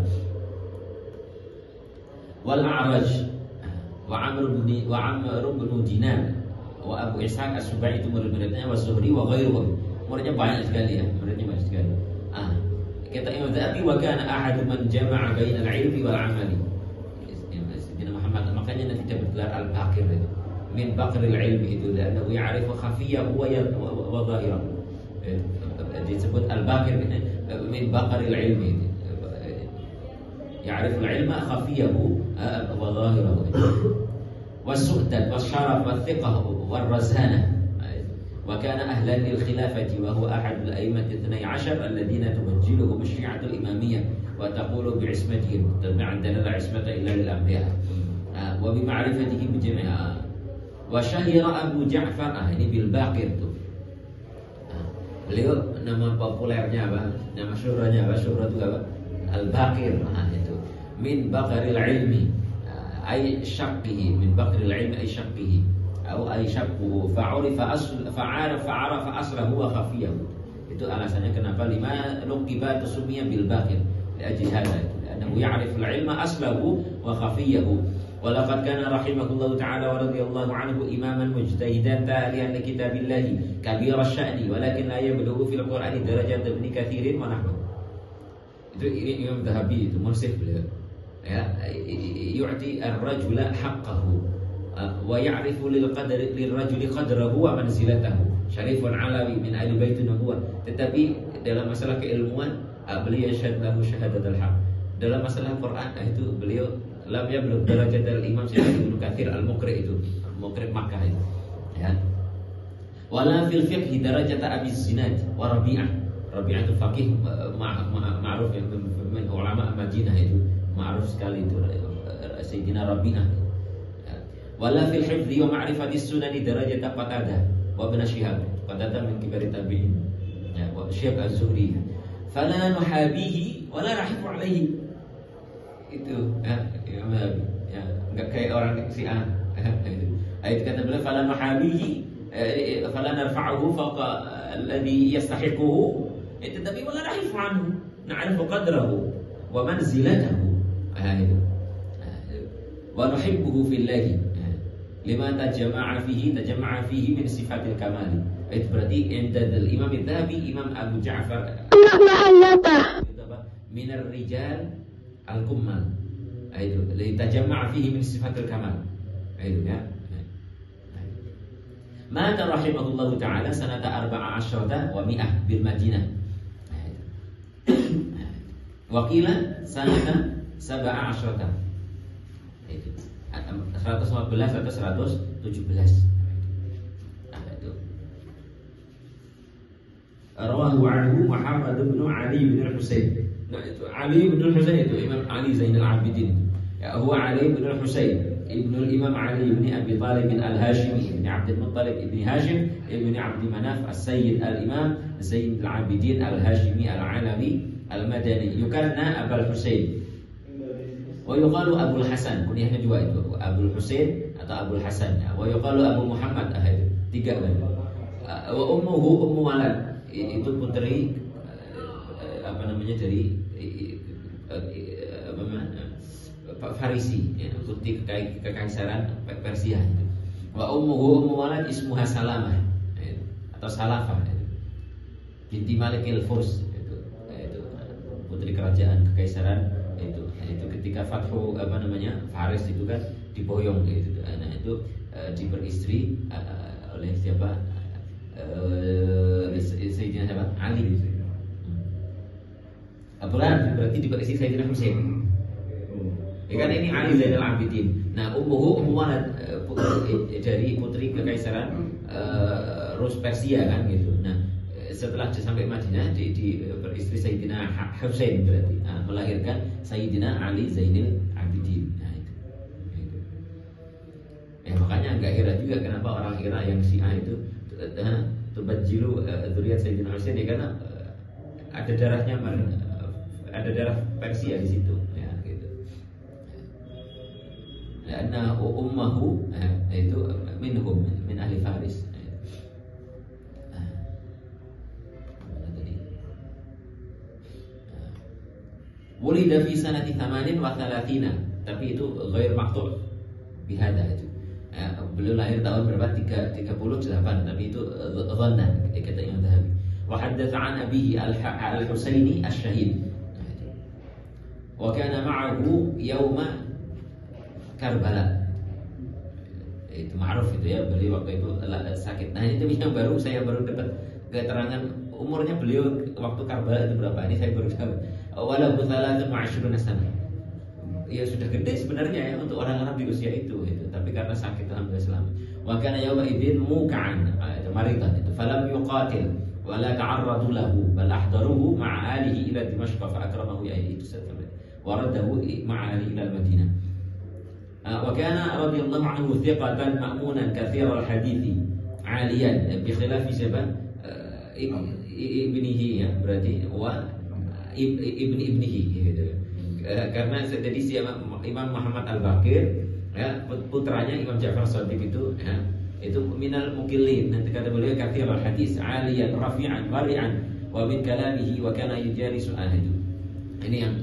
Wal A'raj wa Amr bin Dinar wa Abu Ishaq as-Subai itu murid-muridnya wa Zuhri wa ghairuhum. Muridnya banyak sekali ya, Kata Imam Zahabi wa kana ahadu man jama'a bainal ilmi wal amali. Sayyidina Muhammad makanya nanti dia bergelar al-Baqir itu. Min baqril ilmi itu karena ya'rifu khafiyahu wa dhahirahu. Disebut al-Baqir min baqril ilmi. Ya'rifu al-ilma khafiyahu wa dhahirahu. Was-su'dad was-syaraf was-thiqah war-razanah. وكان أهلا للخلافة وهو أحد الأئمة 12 الذين تمجلهم الشيعة الإمامية وتقول بعصمتهم تبعا دلالة عصمة إلا للأنبياء وبمعرفته بجميعها. وشهر أبو جعفر ini بالباقر Beliau nama populernya apa? Nama syuhranya apa? Syuhrah itu apa? Al-Baqir. Nah, itu. Min baqaril ilmi. Ay syaqqihi. Min baqaril ilmi ay syaqqihi. Atau ay syaqquhu. Fa'arafa aslahu wa khafiyahu. Itu alasannya kenapa lima nuqiba tusumiya bil baqir. Li'ajli hadha. Annahu ya'rifu al-ilma aslahu wa khafiyahu. ولقد كان رحمه الله تعالى ورضي الله عنه إماما مجتهدا تاليا لكتاب الله كبير الشأن ولكن لا يبلغ في القرآن درجة ابن كثير ونحوه. Itu ini Imam Dhahabi itu munsif beliau. Ya, yu'ti ar-rajula haqqahu wa ya'rifu lil-rajuli qadrahu wa manzilatahu. Syarifun alawi min ahli baitin nubuwah. Tetapi dalam masalah keilmuan beliau syahadatul syahadatul haq. Dalam masalah Quran itu beliau lam yablugh darajat al-Imam Ibnu Katsir al-Muqri itu, Muqri Makkah itu. Ya. Wala fil fiqh darajat Abi Zinad wa Rabi'ah. Rabi'ah itu faqih ma'ruf yang min ulama Madinah itu, ma'ruf sekali itu Sayyidina Rabi'ah. Ya. Wala fil hifdzi wa ma'rifati sunan darajat Qatadah wa Ibnu Syihab. Qatadah min kibar tabi'in. Ya, wa Syihab az-Zuhri. Fala nuhabihi wala rahifu alaihi. Itu ya enggak kayak orang Syiah. Ayat kata beliau fala nuhabihi fala narfa'uhu fawqa alladhi yastahiquhu. Itu tapi wala nahifu anhu, na'rifu qadrahu wa manzilatahu. Wa nuhibbuhu fillah. Lima tajama'a fihi min sifatil kamal. Itu berarti indal Imam Adz-Dzahabi, Imam Abu Ja'far min ar-rijal al-kummal. Itu litajamma' fihi min sifatil kamal. Itu ya. Mata rahimahullahu taala sanata 14 wa 100 bil Madinah. Wa qila sanata 17. Itu 115 atau 117. Itu. Rawahu anhu Muhammad bin Ali bin Husain. Nah itu Ali bin Husain itu Imam Ali Zainal Abidin. Ya, huwa Ali bin Husain ibnu Imam Ali bin Abi Talib al-Hashimi ibn Abdul Muttalib ibn Hashim ibn Abd Manaf as-Sayyid al-Imam Zainal Abidin al-Hashimi al-Alawi al-Madani yukanna Abul Husain. Wa yuqalu Abul Hasan, kunyahnya dua itu, Abul Husain atau Abul Hasan. Wa yuqalu Abu Muhammad, itu tiga kan. Wa ummuhu Ummu Walad, itu putri dari Farisi, ya, putri kekaisaran Persia. Wa ummuhu Ummu Walad ismuha Salamah, ya, atau Salafah, ya. Binti Malikil Furs, itu putri kerajaan kekaisaran itu ketika Fathu Faris itu kan diboyong gitu. Nah itu diberistri oleh siapa? Sayyidina siapa? Ali. Abulan berarti diberistri Sayyidina Husain. Ya kan ini Ali Zainal Abidin. Nah ummuhu Ummu Walad dari putri kekaisaran Rus Persia kan gitu. Nah setelah sampai Madinah beristri Sayyidina Husain berarti melahirkan Sayyidina Ali Zainal Abidin. Nah itu. Ya makanya agak heran juga kenapa orang Irak yang Syiah itu tubajilu dzurriyyat Sayyidina Husain, ya karena ada darahnya ada darah Persia di situ ya gitu. Karena ummahu itu minhum min ahli Faris. Wulida fi sanati 38, tapi itu ghair maqtu' bihada itu. Ya, beliau lahir tahun berapa? 38, tapi itu dhanna kata Imam Dhahabi. Wa haddatsa an abihi al-Husaini asy-syahid. Wa kana ma'ahu yauma Karbala. Itu ma'ruf itu ya, beliau waktu itu sakit. Nah ini yang saya baru dapat keterangan umurnya beliau waktu Karbala itu berapa? Ini saya baru tahu. Walau buthalatun wa 20 sana. Ya sudah gede sebenarnya ya untuk orang Arab di usia itu. Tapi karena sakit alhamdulillah selamat. Wa kana yawma idzin muka'an, itu maridan itu. Falam yuqatil wa la ta'arradu lahu bal ahdaruhu ma'a alihi ila Dimashq fa akramahu ya itu setelah. Wa raddahu ma'a alihi ila Madinah. Wa kana radhiyallahu anhu thiqatan ma'munan katsira al-hadithi 'aliyan bi khilafi sabab ibnihi ya, berarti wa ibnihi gitu. Karena jadi si Imam Muhammad Al-Baqir ya, putranya Imam Ja'far Shadiq itu ya, itu minal mukillin. Nanti kata beliau kathir al-hadis aliyan rafi'an wari'an wa min kalamihi wa kana yujalisu ahadu. Ini yang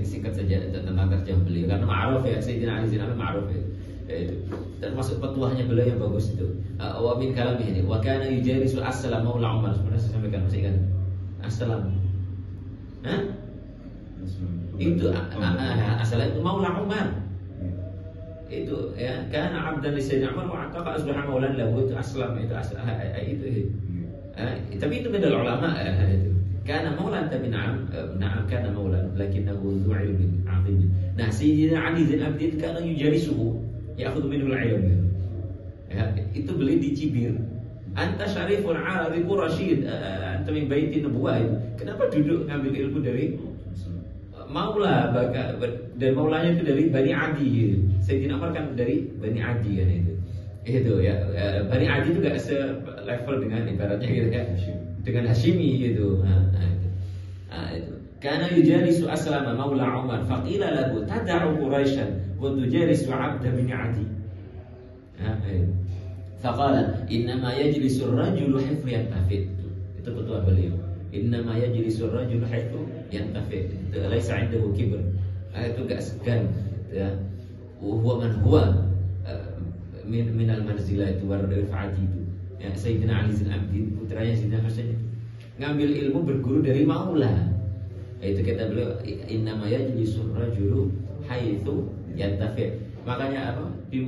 singkat saja tentang tarjamah beliau karena ma'ruf ya, Sayyidina Ali Zainal ma'ruf ya. Itu termasuk petuahnya beliau yang bagus itu. Wa min kalamihi wa kana yujalisu as-salam maula Umar. Sebenarnya saya sampaikan masih ingat as-salam. Itu asalnya itu maula Umar. Itu ya karena abdan li Sayyidina Umar wa ataqa asbaha maulan lahu, itu aslam, itu itu. Tapi itu beda ulama itu. Karena maulan tapi na'am kana maulan lakinnahu dhu ilmin 'azim. Nah, Sayyidina Ali Zainal Abidin kana yujalisuhu ya'khudhu minhu al-'ilm. Ya, itu beli di Cibir. Anta syariful arabi qurasyid, anta min baitin nubuwah. Kenapa duduk ngambil ilmu dari maula, dan maulanya itu dari Bani Adi gitu. Sayyidina Umar kan dari Bani Adi kan itu. Itu ya, Bani Adi itu gak selevel dengan ibaratnya gitu ya, dengan Hashimi gitu. Itu. Karena yujalisu aslama maula Umar, faqila lahu tad'u Quraisyan wa tujalisu 'abda min Adi. Faqala innama yajlisu ar-rajulu haythu yantafid. Itu petua beliau. Innama yajlisu ar-rajulu haythu yantafid. Laisa 'indahu kibr. Itu gak segan ya. Huwa man huwa min al-manzilah itu war-rif'ati itu. Ya, Sayyidina Ali Zainal Abidin putranya Sayyidina Hasan itu ngambil ilmu berguru dari maula. Itu kata beliau innama yajlisu ar-rajulu haythu yantafid. Makanya apa? Di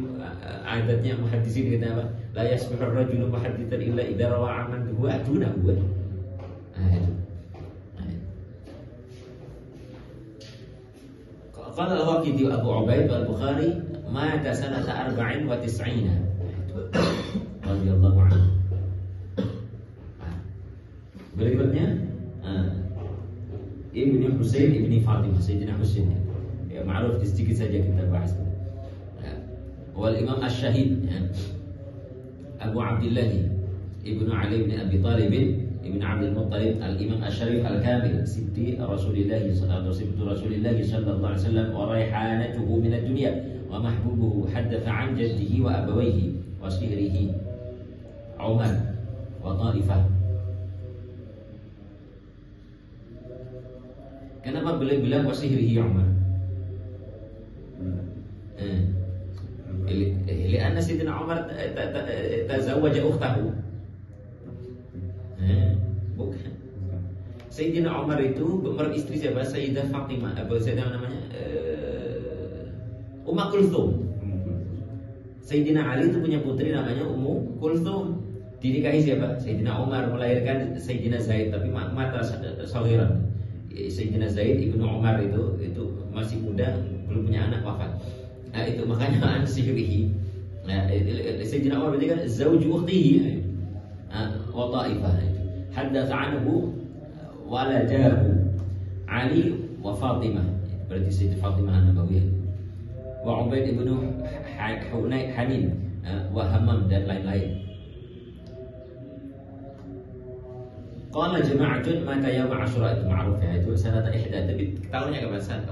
adatnya muhaddisin kata apa? La yasbihu ar-rajulu muhadditsan illa idza rawa 'amman huwa aduna huwa. Qala al-Waqidi Abu Ubaid al-Bukhari mata sanata 94 radhiyallahu anhu. Berikutnya Ibni Husain Ibni Fatimah, Sayyidina Husain. Ya, ma'ruf, sedikit saja kita bahas. Wal Imam Asy-Syahid Abu Abdullah Ibnu Ali bin Abi Thalib Ibn Abdul Muttalib Al-Imam Asy-Syarif Al-Kamil Sibti Rasulillah sallallahu alaihi wasallam wa raihanatuhu min ad-dunya wa mahbubuhu, haddatha an jaddihi wa abawayhi wa sihrihi Umar wa Taifah. Kenapa beliau bilang wa sihrihi Umar? Lianna Sayyidina Umar tazawwaja ukhtahu. Bukan. Sayyidina Umar itu beristri siapa? Sayyidah Fatimah. Apa Sayyidah namanya? Ummu Kulthum. Sayyidina Ali itu punya putri namanya Ummu Kulthum. Dinikahi siapa? Sayyidina Umar, melahirkan Sayyidina Zaid, tapi mata saghiran. Sayyidina Zaid ibnu Umar itu masih muda, belum punya anak, wafat. Nah, itu makanya an sihrihi. Nah, Sayyidina Umar berarti kan zauju ukhtihi wa Taifah. Haddatsa anhu waladahu Ali wa Fatimah, berarti Sayyidah Fatimah An-Nabawiyah, wa Ubaid ibnu Hanin wa Hammam dan lain-lain. Qala jama'atun maka yaum Asyura, itu ma'ruf ya, itu sanata ihda, tapi tahunnya kapan? 91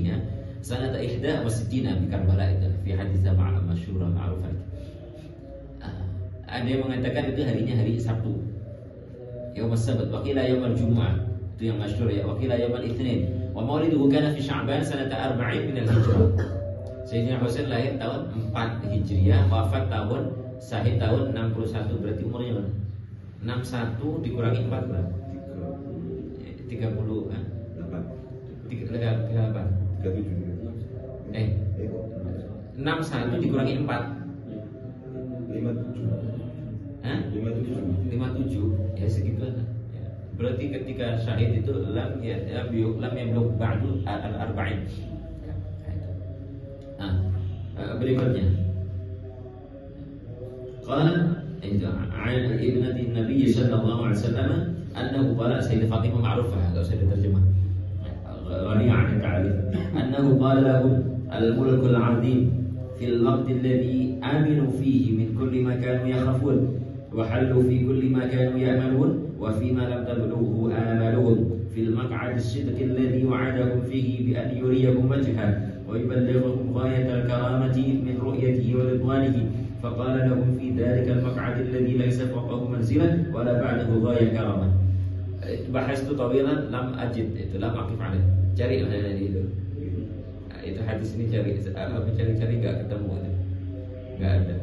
ya. Sanata ihda wa sittina bi Karbala, itu fi hadits masyhur ma'ruf. Ada yang mengatakan itu harinya hari Sabtu, yaum as-sabt, wa qila yaum al-jumu'ah, itu yang masyhur ya, wa qila yaum al-itsnin, wa mauliduhu kana fi Sya'ban sanata 40 min al-hijrah. Sayyidina Husain lahir tahun 4 Hijriah, wafat tahun Sahih tahun 61, berarti umurnya berapa? 61 dikurangi 4 berapa? 30 kan? 38 61 dikurangi 4 57 ya, segitu aja ya. Berarti ketika syahid itu lam yablugh ba'du al-arba'in. Berikutnya qala an ibnati Nabi sallallahu alaihi wasallam annahu qala, Sayyidah Fatimah ma'rufah, enggak usah diterjemah, ghani 'an ta'rif, annahu qala lahu al-mulku al-'azim fil waqti alladhi aminu fihi min kulli ma kanu yakhafun وحلوا في كل ما كانوا يعملون وفيما لم تبلغه آمالهم في المقعد الصدق الذي وعدهم فيه بأن يريهم وجهه ويبلغهم غاية الكرامة من رؤيته ورضوانه فقال لهم في ذلك المقعد الذي ليس فوقه منزلة ولا بعده غاية كرامة. Bahas itu tawilan lam ajid itu lam akif alaih. Cari mana itu. Itu hadis ini cari nggak ketemu itu. Nggak ada.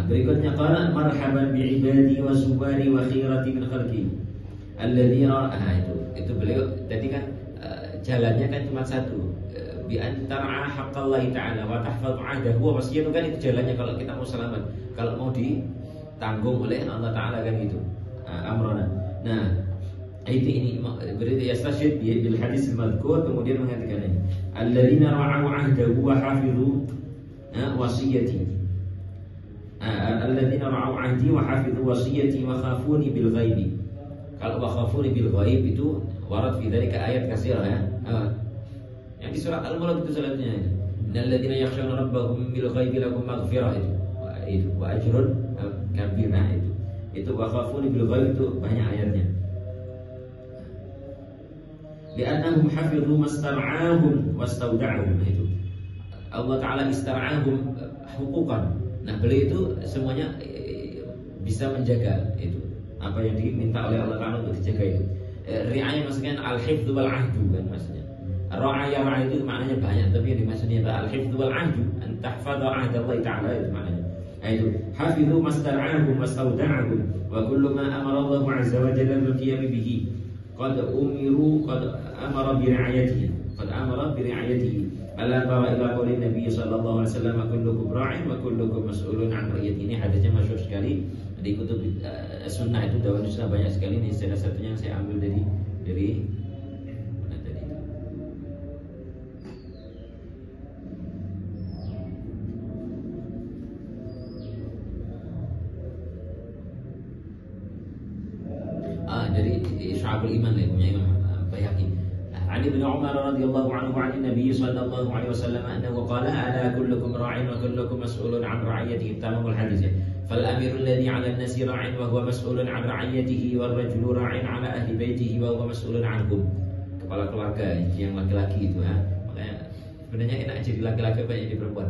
Berikutnya qala marhaban bi'ibadi wa subari wa khirati min khalqi alladzi itu beliau tadi kan jalannya kan cuma satu bi antara haqqallahi ta'ala wa tahfadhu 'ahdahu wa wasiyatu kan itu jalannya kalau kita mau selamat, kalau mau ditanggung oleh Allah Ta'ala kan gitu amrana. Nah ini berarti yastashhid bil hadis al-madhkur, kemudian mengatakan ini alladzina ra'u 'ahdahu wa hafidhu wasiyati alladzina ra'u 'ahdi wa hafidhu wasiyati wa khafuni bil ghaibi. Kalau wa khafuni bil ghaib itu warad fi dzalika ayat katsirah ya. Yang di surat Al-Mulk itu selanjutnya. Innalladzina yakhshawna rabbahum bil ghaibi lahum maghfirah itu wa ajrun kabirah itu. Itu wa khafuni bil ghaib itu banyak ayatnya. Li'annahum hafidhu mastar'ahum wastauda'ahum itu. Allah Ta'ala istar'ahum hukukan. Nah beliau itu semuanya bisa menjaga itu apa yang diminta oleh Allah Ta'ala untuk dijaga itu. Ri'ayah maksudnya al-hifdhu wal-ahdu kan maksudnya. Ra'ayah itu maknanya banyak, tapi yang dimaksudnya al-hifdhu wal-ahdu an tahfadha 'ahda Allah Ta'ala itu maknanya. Itu hafidhu mastar'ahum wastauda'ahum wa kullu ma amara Allah 'azza wa jalla bil qiyam bihi qad amara bi ri'ayatihi ala tara ila qouli Nabi sallallahu alaihi wasallam kullukum ra'in wa kullukum mas'ulun 'an ra'iyatihi. Ini hadisnya masyhur sekali di kutub sunnah itu, dawan sunnah banyak sekali. Ini salah satunya yang saya ambil dari mana tadi itu. Dari Syu'abul Iman ya, punya Imam Baihaqi. عن ابن عمر رضي الله عنه عن النبي صلى الله عليه وسلم أنه قال ألا كلكم راع وكلكم مسؤول عن رعيته. تمام الحديث. فالأمير الذي على الناس راع وهو مسؤول عن رعيته والرجل راع على أهل بيته وهو مسؤول عنهم. Kepala keluarga yang laki-laki itu ya. Makanya sebenarnya enak jadi laki-laki apa jadi perempuan?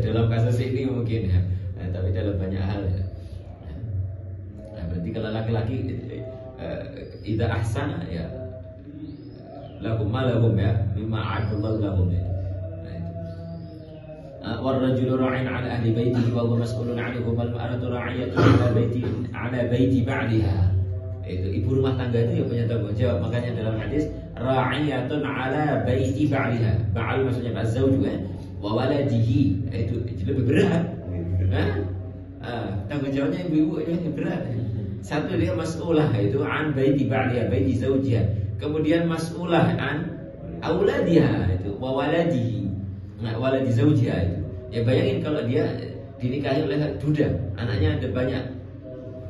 Dalam kasus ini mungkin ya. Tapi dalam banyak hal ya. Berarti kalau laki-laki idza ahsana ya lahum ma lahum ya mimma a'adallahu lahum ya. Warrajulu ra'in 'ala ahli baitihi wa huwa mas'ulun 'anhum wal mar'atu ra'iyatun 'ala baiti ba'liha. Itu ibu rumah tangga itu ya punya tanggung jawab. Makanya dalam hadis ra'iyatun 'ala baiti ba'liha. Ba'al maksudnya az-zauj ya. Wa waladihi itu lebih berat. Tanggung jawabnya ibu-ibu ini berat. Satu dia mas'ulah itu an baiti ba'liha, baiti zawjiha. Kemudian mas'ulah an auladiha itu wa waladihi. Nah, waladi zawjiha itu. Ya bayangin kalau dia dinikahi oleh duda, anaknya ada banyak.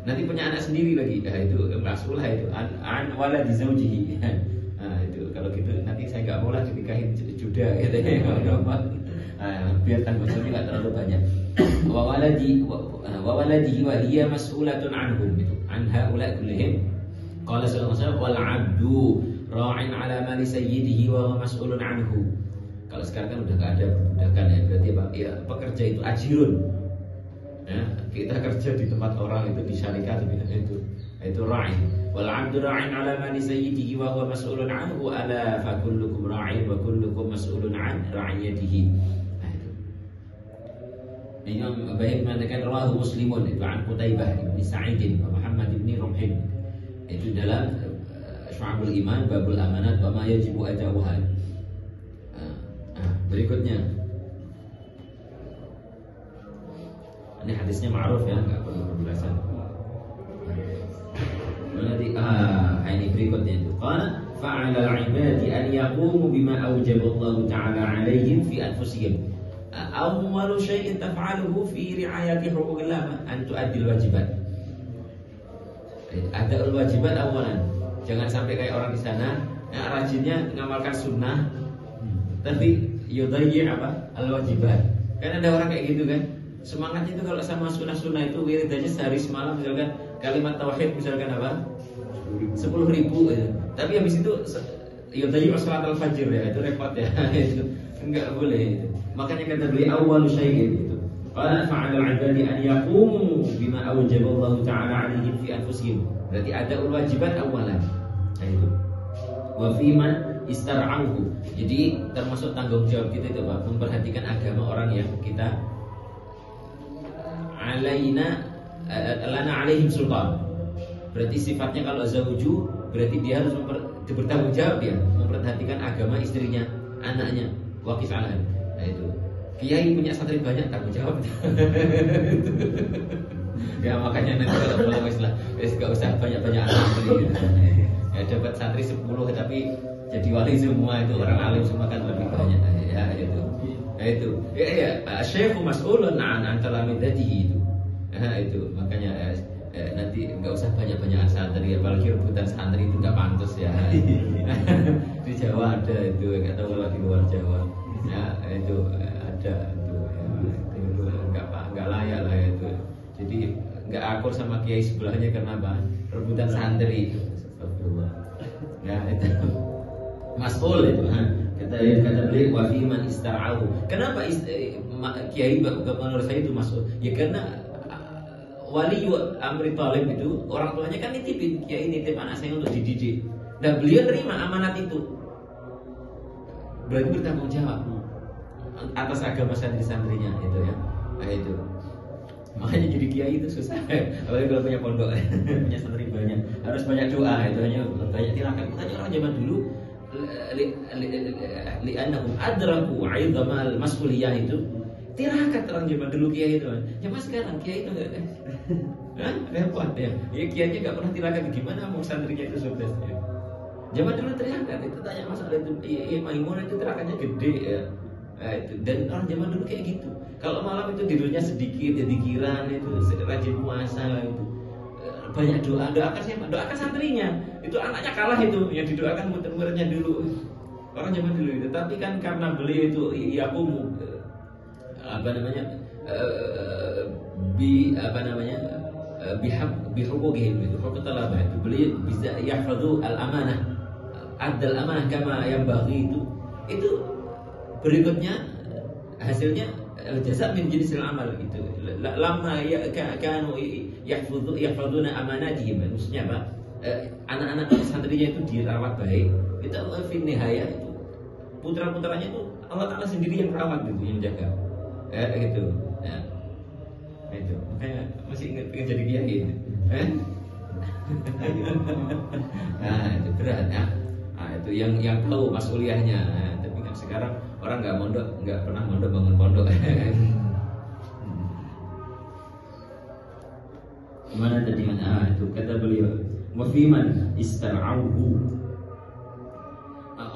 Nanti punya anak sendiri lagi. Nah, itu mas'ulah itu an waladi zawjihi. Nah, itu kalau gitu nanti saya enggak mau lah dinikahin duda gitu ya. Biar tanggung jawabnya enggak terlalu banyak. Wa waladihi wa hiya mas'ulatun anhum itu an haula kullihim. Qala sallallahu alaihi wasallam wal 'abdu ra'in 'ala mali sayyidihi wa huwa mas'ulun anhu. Kalau sekarang kan udah enggak ada perbudakan ya, berarti apa? Ya, pekerja itu ajirun. Ya, kita kerja di tempat orang itu di syarikat itu ra'in. Wal 'abdu ra'in 'ala mali sayyidihi wa huwa mas'ulun anhu ala fa kullukum ra'in wa kullukum mas'ulun 'an ra'iyatihi. Imam Baihaqi mengatakan rawahu Muslimun itu an Qutaibah bin Sa'id wa Muhammad bin Rumhin. Itu dalam Syu'abul Iman babul amanat wa ma yajibu ada'uha. Berikutnya. Ini hadisnya ma'ruf ya, enggak perlu penjelasan. Nanti ini berikutnya itu. Qala fa'ala al-'ibadi an yaqumu bima awjaba Allah ta'ala 'alaihim fi anfusihim. Awwalu syai'in taf'aluhu fi ri'ayati huquqillah an tu'addil wajibat. Ada wajibat awalan. Jangan sampai kayak orang di sana yang rajinnya mengamalkan sunnah, tapi yudayyi apa? Al-wajibat. Kan ada orang kayak gitu kan. Semangatnya itu kalau sama sunnah-sunnah itu wiridannya sehari semalam misalkan kalimat tauhid misalkan apa? 10.000 gitu. Tapi habis itu yudayyi salat al-fajr ya, itu repot ya. Itu enggak boleh itu. Makanya kata beliau awal syai'in itu. Qala fa'ala al-'ibadi an yaqumu bima awjaba Allah ta'ala 'alaihim fi anfusihim. Berarti ada wajibat awalan. Nah itu. Wa fi man istar'auhu. Jadi termasuk tanggung jawab kita itu Pak, memperhatikan agama orang yang kita lana alaihim sultan. Berarti sifatnya kalau zauju berarti dia harus bertanggung jawab ya, memperhatikan agama istrinya, anaknya, waqif alaihi. Nah itu. Kiai punya santri banyak tanggung jawab. Ya makanya nanti kalau Islam gak usah banyak-banyak santri gitu. Ya dapat santri 10 tapi jadi wali semua itu orang alim semua kan lebih banyak. Ya itu. Ya itu. Ya Syekh mas'ulun an talamidatihi itu. Nah itu makanya nanti nggak usah banyak-banyak santri, apalagi rebutan santri itu nggak pantas ya. Di Jawa ada itu, nggak tahu kalau di luar Jawa. Ya itu ada itu, ya, nggak layak lah itu. Jadi nggak akur sama kiai sebelahnya karena apa? Rebutan santri itu. Astagfirullah. Ya itu mas'ul itu. Kata beliau wa fi man istar'ahu. Kenapa kiai menurut saya itu mas'ul? Ya karena wali amri talib itu orang tuanya kan nitipin, kiai nitip anak saya untuk dididik. Dan beliau terima amanat itu. Berarti bertanggung jawab atas agama santri-santrinya itu ya. Nah itu. Makanya jadi kiai itu susah. Apalagi kalau punya pondok, punya santri banyak, harus banyak doa itu hanya banyak tirakat. Makanya orang zaman dulu li'annahum adraku 'idhamal mas'uliyah itu tirakat orang zaman dulu kiai itu. Zaman sekarang kiai itu enggak repot ya. Ya kiainya enggak pernah tirakat, gimana mau santrinya itu sukses ya. Zaman dulu tirakat itu tanya masalah itu Maimun itu tirakatnya gede ya. Nah, itu. Dan orang zaman dulu kayak gitu. Kalau malam itu tidurnya sedikit, ya dikiran itu rajin puasa itu. Banyak doakan siapa? Doakan santrinya. Itu anaknya kalah itu, yang didoakan murid-muridnya dulu. Orang zaman dulu itu. Tapi kan karena beliau itu yaqumu bihukukihim itu hukuk talabah itu beliau bisa yahfadzu al-amanah adal amanah kama yang bagi itu berikutnya hasilnya jasa min jinsil amal itu lama kanu yahfadzuna amanatihim, maksudnya apa, anak-anak santrinya itu dirawat baik itu fi nihayah itu putra-putranya itu Allah Ta'ala sendiri yang rawat gitu, yang jaga gitu ya. Itu makanya masih ingin jadi kiai gitu. Nah itu berat ya. Nah itu yang tahu mas'uliyahnya. Nah, tapi kan sekarang orang nggak pernah mondok bangun pondok. Mana tadi itu kata beliau wafiman istar'auhu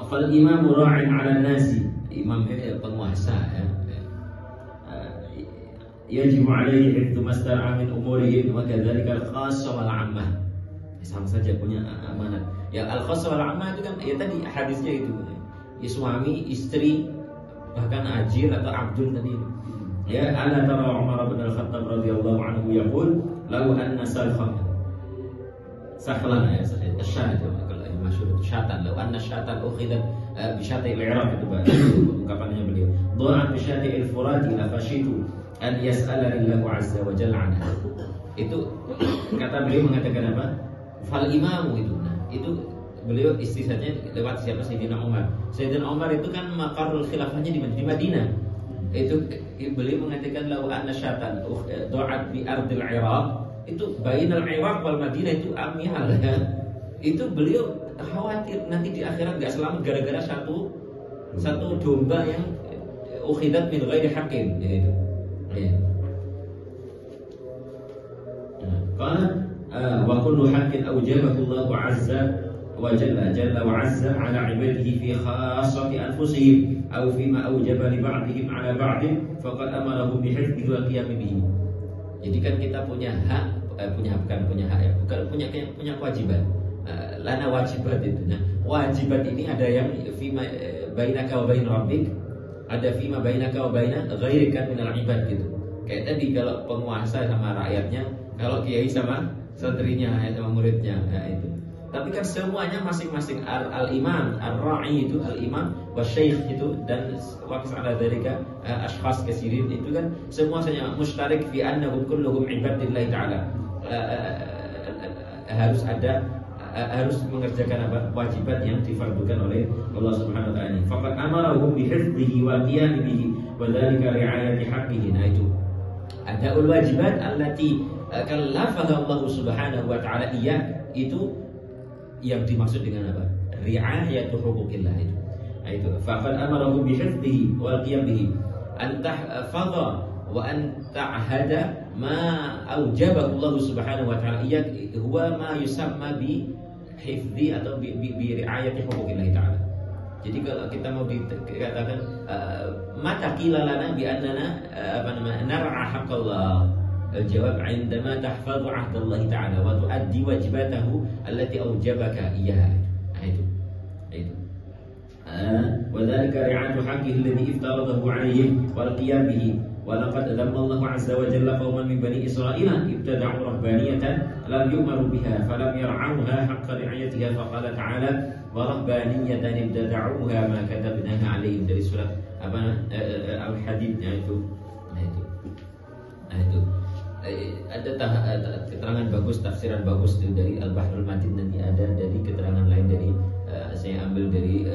fal imamu ra'in 'ala nasi, imam ini penguasa ya. Yajibu alaihi hifdzu mastar'a min umurihim wa kadzalika al-khassa wal 'ammah. Sama saja punya amanat. Ya al-khassa wal 'ammah itu kan ya tadi hadisnya itu. Ya suami, istri, bahkan ajir atau abdul tadi. Ya ala tara Umar bin Al-Khattab radhiyallahu anhu yaqul law anna sakhlan ya syahid kalau masyhur itu syatan, law anna syatan ukhidat bi syati al-Iraq itu ungkapannya beliau. Dha'a bi syati al-Furati la fashitu an yas'ala Allahu azza wa jalla anha. Itu kata beliau mengatakan apa? Fal imamu itu. Nah, itu beliau istisnanya lewat siapa? Sayyidina Umar. Sayyidina Umar itu kan maqarrul khilafahnya di Madinah. Itu beliau mengatakan lau anna syatan du'at bi ardil Iraq, itu bainal Iraq wal Madinah itu amihal ya. Itu beliau khawatir nanti di akhirat enggak selamat gara-gara satu domba yang ukhidat min ghairi haqqin gitu. Ya. Qala wa kullu haqqin awjabahu Allah azza wa jalla wa azza ala ibadihi fi khassati anfusihim aw fi ma awjaba li ba'dihim ala ba'din faqad amarahum bi hifdhi wa qiyam bihi. Jadi kan kita punya hak, bukan punya kewajiban. Lana wajibat itu. Nah, wajibat ini ada yang fi bainaka wa bain rabbik, ada fima bainaka wa baina ghairika minal ibad gitu. Kayak tadi kalau penguasa sama rakyatnya, kalau kiai sama santrinya, sama muridnya, nah itu. Tapi kan semuanya masing-masing al-imam, ar-ra'i itu al-imam, wasyekh itu dan waqis ala dzalika ashkhas katsirin itu kan semua saja mustarik fi annahum kulluhum ibadillahi ta'ala. Harus mengerjakan apa? Wajibat yang difardukan oleh Allah Subhanahu wa taala. Faqad amarahum bihifdhihi wa qiyam bihi wa dzalika ri'ayati haqqihi. Nah itu. Adaul wajibat allati kallafaha Allah Subhanahu wa taala itu yang dimaksud dengan apa? Ri'ayatu huquqillah itu. Nah itu. Faqad amarahu bihifdhihi wal qiyam bihi an tahfadha wa an ta'hada ma aujabahu Allah Subhanahu wa ta'ala huwa ma yusamma bi hifdhi atau bi ri'ayati huquqillah ta'ala. Jadi kalau kita mau dikatakan mata qila lana bi annana nar'a haqqallah, الجواب عندما تحفظ عهد الله تعالى وتؤدي واجباته التي أوجبك إياها. وذلك رعاية حقه الذي افترضه عليهم والقيام به. ولقد ذم الله عز وجل قوما من بني إسرائيل ابتدعوا رهبانية لم يؤمروا بها فلم يرعوها حق رعايتها فقال تعالى ورهبانية ابتدعوها ما كتبناها عليهم. dari surat Al-Hadid itu. Ada keterangan bagus, tafsiran bagus itu dari Al-Bahrul Madid, nanti ada dari keterangan lain dari saya ambil dari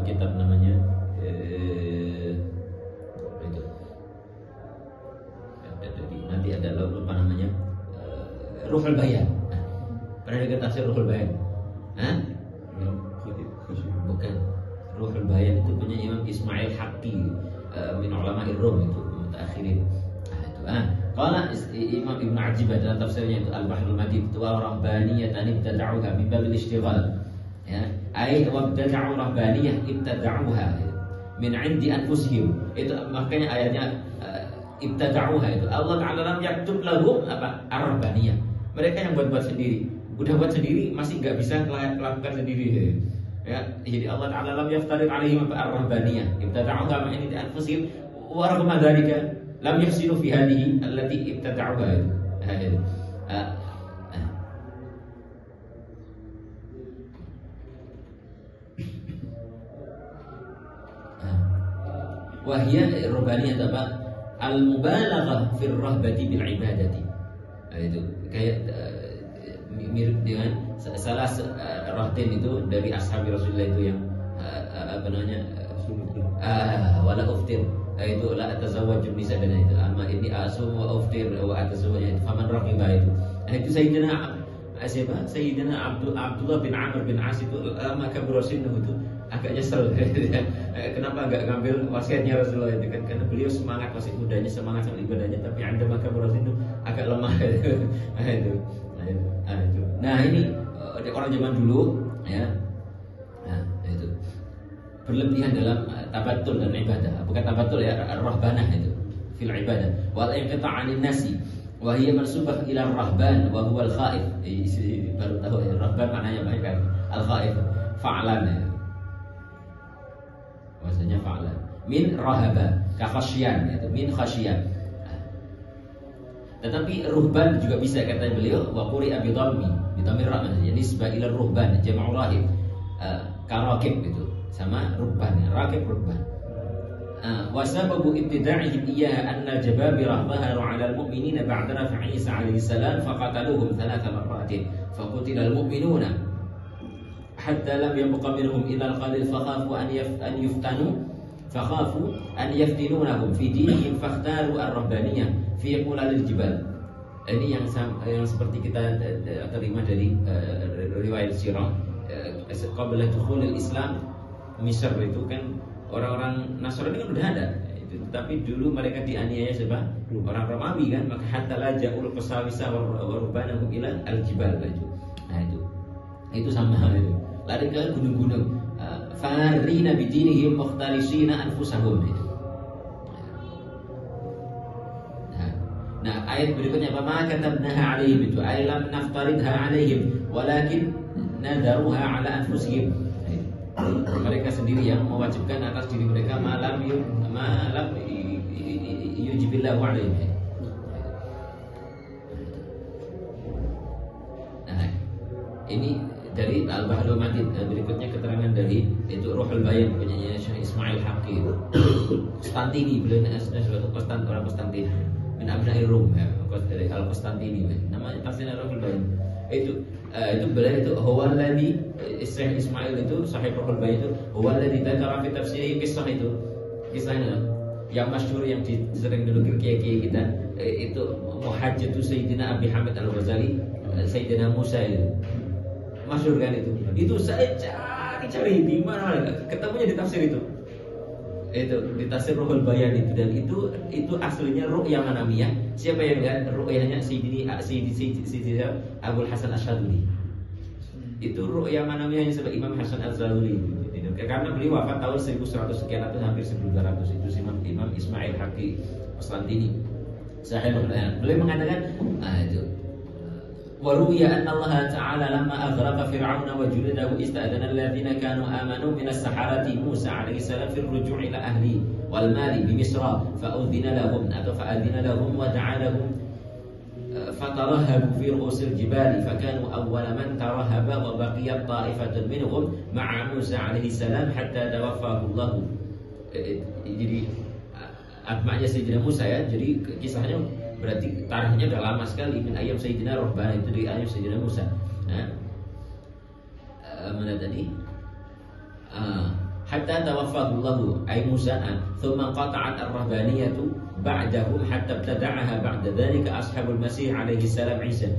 kitab namanya itu. Nanti ada lupa namanya Ruhul Bayan. Pernah dengar tafsir Ruhul Bayan? Bukan. Ruhul Bayan itu punya Imam Ismail Haqqi min ulama Rum itu mutakhirin. Qala Imam Ibn Ajib dalam tafsirnya itu Al-Bahrul Madid wa rahbaniyatan ibtada'uha min babil ishtighal. Ya, ai wa ibtada'u rahbaniyah ibtada'uha min 'indi anfusihim. Itu makanya ayatnya ibtada'uha itu Allah Ta'ala lam yaktub lahum apa? Ar-rahbaniyah. Mereka yang buat sendiri. Udah buat sendiri masih enggak bisa melakukan sendiri. Ya, jadi Allah Ta'ala lam yaftarid 'alaihim ar-rahbaniyah. Ibtada'uha min 'indi anfusihim wa raghma dzalika lam yahsinu fi hadhihi allati ibtada'uha. Wa hiya rubaniyah apa? Al-mubalaghah fi ar-rahbati bil ibadati. Itu kayak mirip dengan salah rahdin itu dari ashabi Rasulullah itu yang apa namanya wala uftir, itu la atazawwaju nisa, dan itu amma ini asum wa uftir wa atazawwaju faman raghiba itu. Itu Sayyidina Abdullah bin Amr bin As itu lama kabur sinnuhu itu agak nyesel. Kenapa enggak ngambil wasiatnya Rasulullah itu kan, karena beliau semangat masih mudanya, semangat sama ibadahnya, tapi anda maka bersinnu agak lemah. Nah ini orang zaman dulu ya. Nah itu berlebihan dalam tabatul dan ibadah. Bukan tabatul ya, ar-rahbanah itu fil ibadah. Wal inqita'anin nasi wa hiya mansubah ila ar-rahban wa huwa al-khaif. Baru tahu ya, rahban maknanya apa kan? Al-khaif. Fa'lan. Maksudnya fa'lan. Min rahaba, ka khasyan itu, min khasyan. Tetapi ruhban juga bisa kata beliau wa quri'a bi dhammi, bi dhammi ra maksudnya nisbah ila ruhban jam'u rahib. Karakib itu sama rubban, rakib rubban. Wa sababu ibtida'ihim iyyaha anna al-jababirah dhaharu 'ala al-mu'minina ba'da raf'i Isa 'alaihi salam faqataluhum thalatha marratin faqutila al-mu'minuna hatta lam yabqa minhum illa al-qalil fakhafu an yaftinunahum fi dinihim fakhtaru ar-rahbaniyah fi qulalil jibal. Ini yang seperti kita terima dari riwayat sirah qabla dukhulil Islam. Misr itu kan orang-orang Nasrani kan udah ada itu, tapi dulu mereka dianiaya siapa? Orang Romawi kan, maka hatta laja'ul qasawisa wa rubbanahum ila al-jibal itu. Nah itu sama itu. Lari ke gunung-gunung. Farina bidinihim mukhtalisina anfusahum itu. Nah ayat berikutnya apa? Ma katabnaha 'alaihim itu ay lam naftaridha 'alaihim walakin nadaruha 'ala anfusihim. mereka sendiri yang mewajibkan atas diri mereka malam yujibillahu alaihim. Nah, ini dari Al-Bahrul Madid. Berikutnya keterangan dari itu Ruhul Bayan punyanya Syekh Ismail Haqqi. Konstantini, beliau suatu orang Konstantin min abnai Rum, dari Al-Konstantini. Namanya tafsirnya Ruhul Bayan. Itu beliau itu huwallazi Syekh Ismail itu Sahih Ruhul Bayan itu huwallazi dzakara fi tafsiri kisahnya yang masyhur yang sering dulu kiai-kiai kita itu muhajjatu Sayyidina Abi Hamid Al-Ghazali, Sayyidina Musa itu. Masyhur kan itu saya cari di mana ketemunya di tafsir itu di tafsir Ruhul Bayan itu, dan itu aslinya ru'ya manamiyah. Siapa yang lihat ru'yanya Sayyidina Abul Hasan Asyaduli, itu ru'ya manamiyahnya sebab Imam Hasan Az-Zaluli, karena beliau wafat tahun 1100 sekian atau hampir 1200. Itu Imam Ismail Haqqi Konstantini Sahih Al-Bayan. Beliau mengatakan itu وروي أن الله تعالى لما أغرق فرعون وجنوده استأذن الذين كانوا آمنوا من السحرة موسى عليه السلام في الرجوع إلى أهله والمال بمصر فأذن لهم ودعا لهم فترهبوا في رؤوس الجبال فكانوا أول من ترهب وبقيت طائفة منهم مع موسى عليه السلام حتى توفاه الله. Jadi atmanya Sayyidina Musa ya. Jadi kisahnya berarti tarikhnya udah lama sekali, min ayam Sayyidina Ruhbana, itu dari ayam Sayyidina Musa. Mana tadi? Hatta tawaffahu Allah ay Musa, thumma qata'at ar-rahbaniyatu ba'dahum hatta ibtada'aha ba'da dhalika ashabul Masih alaihi salam Isa.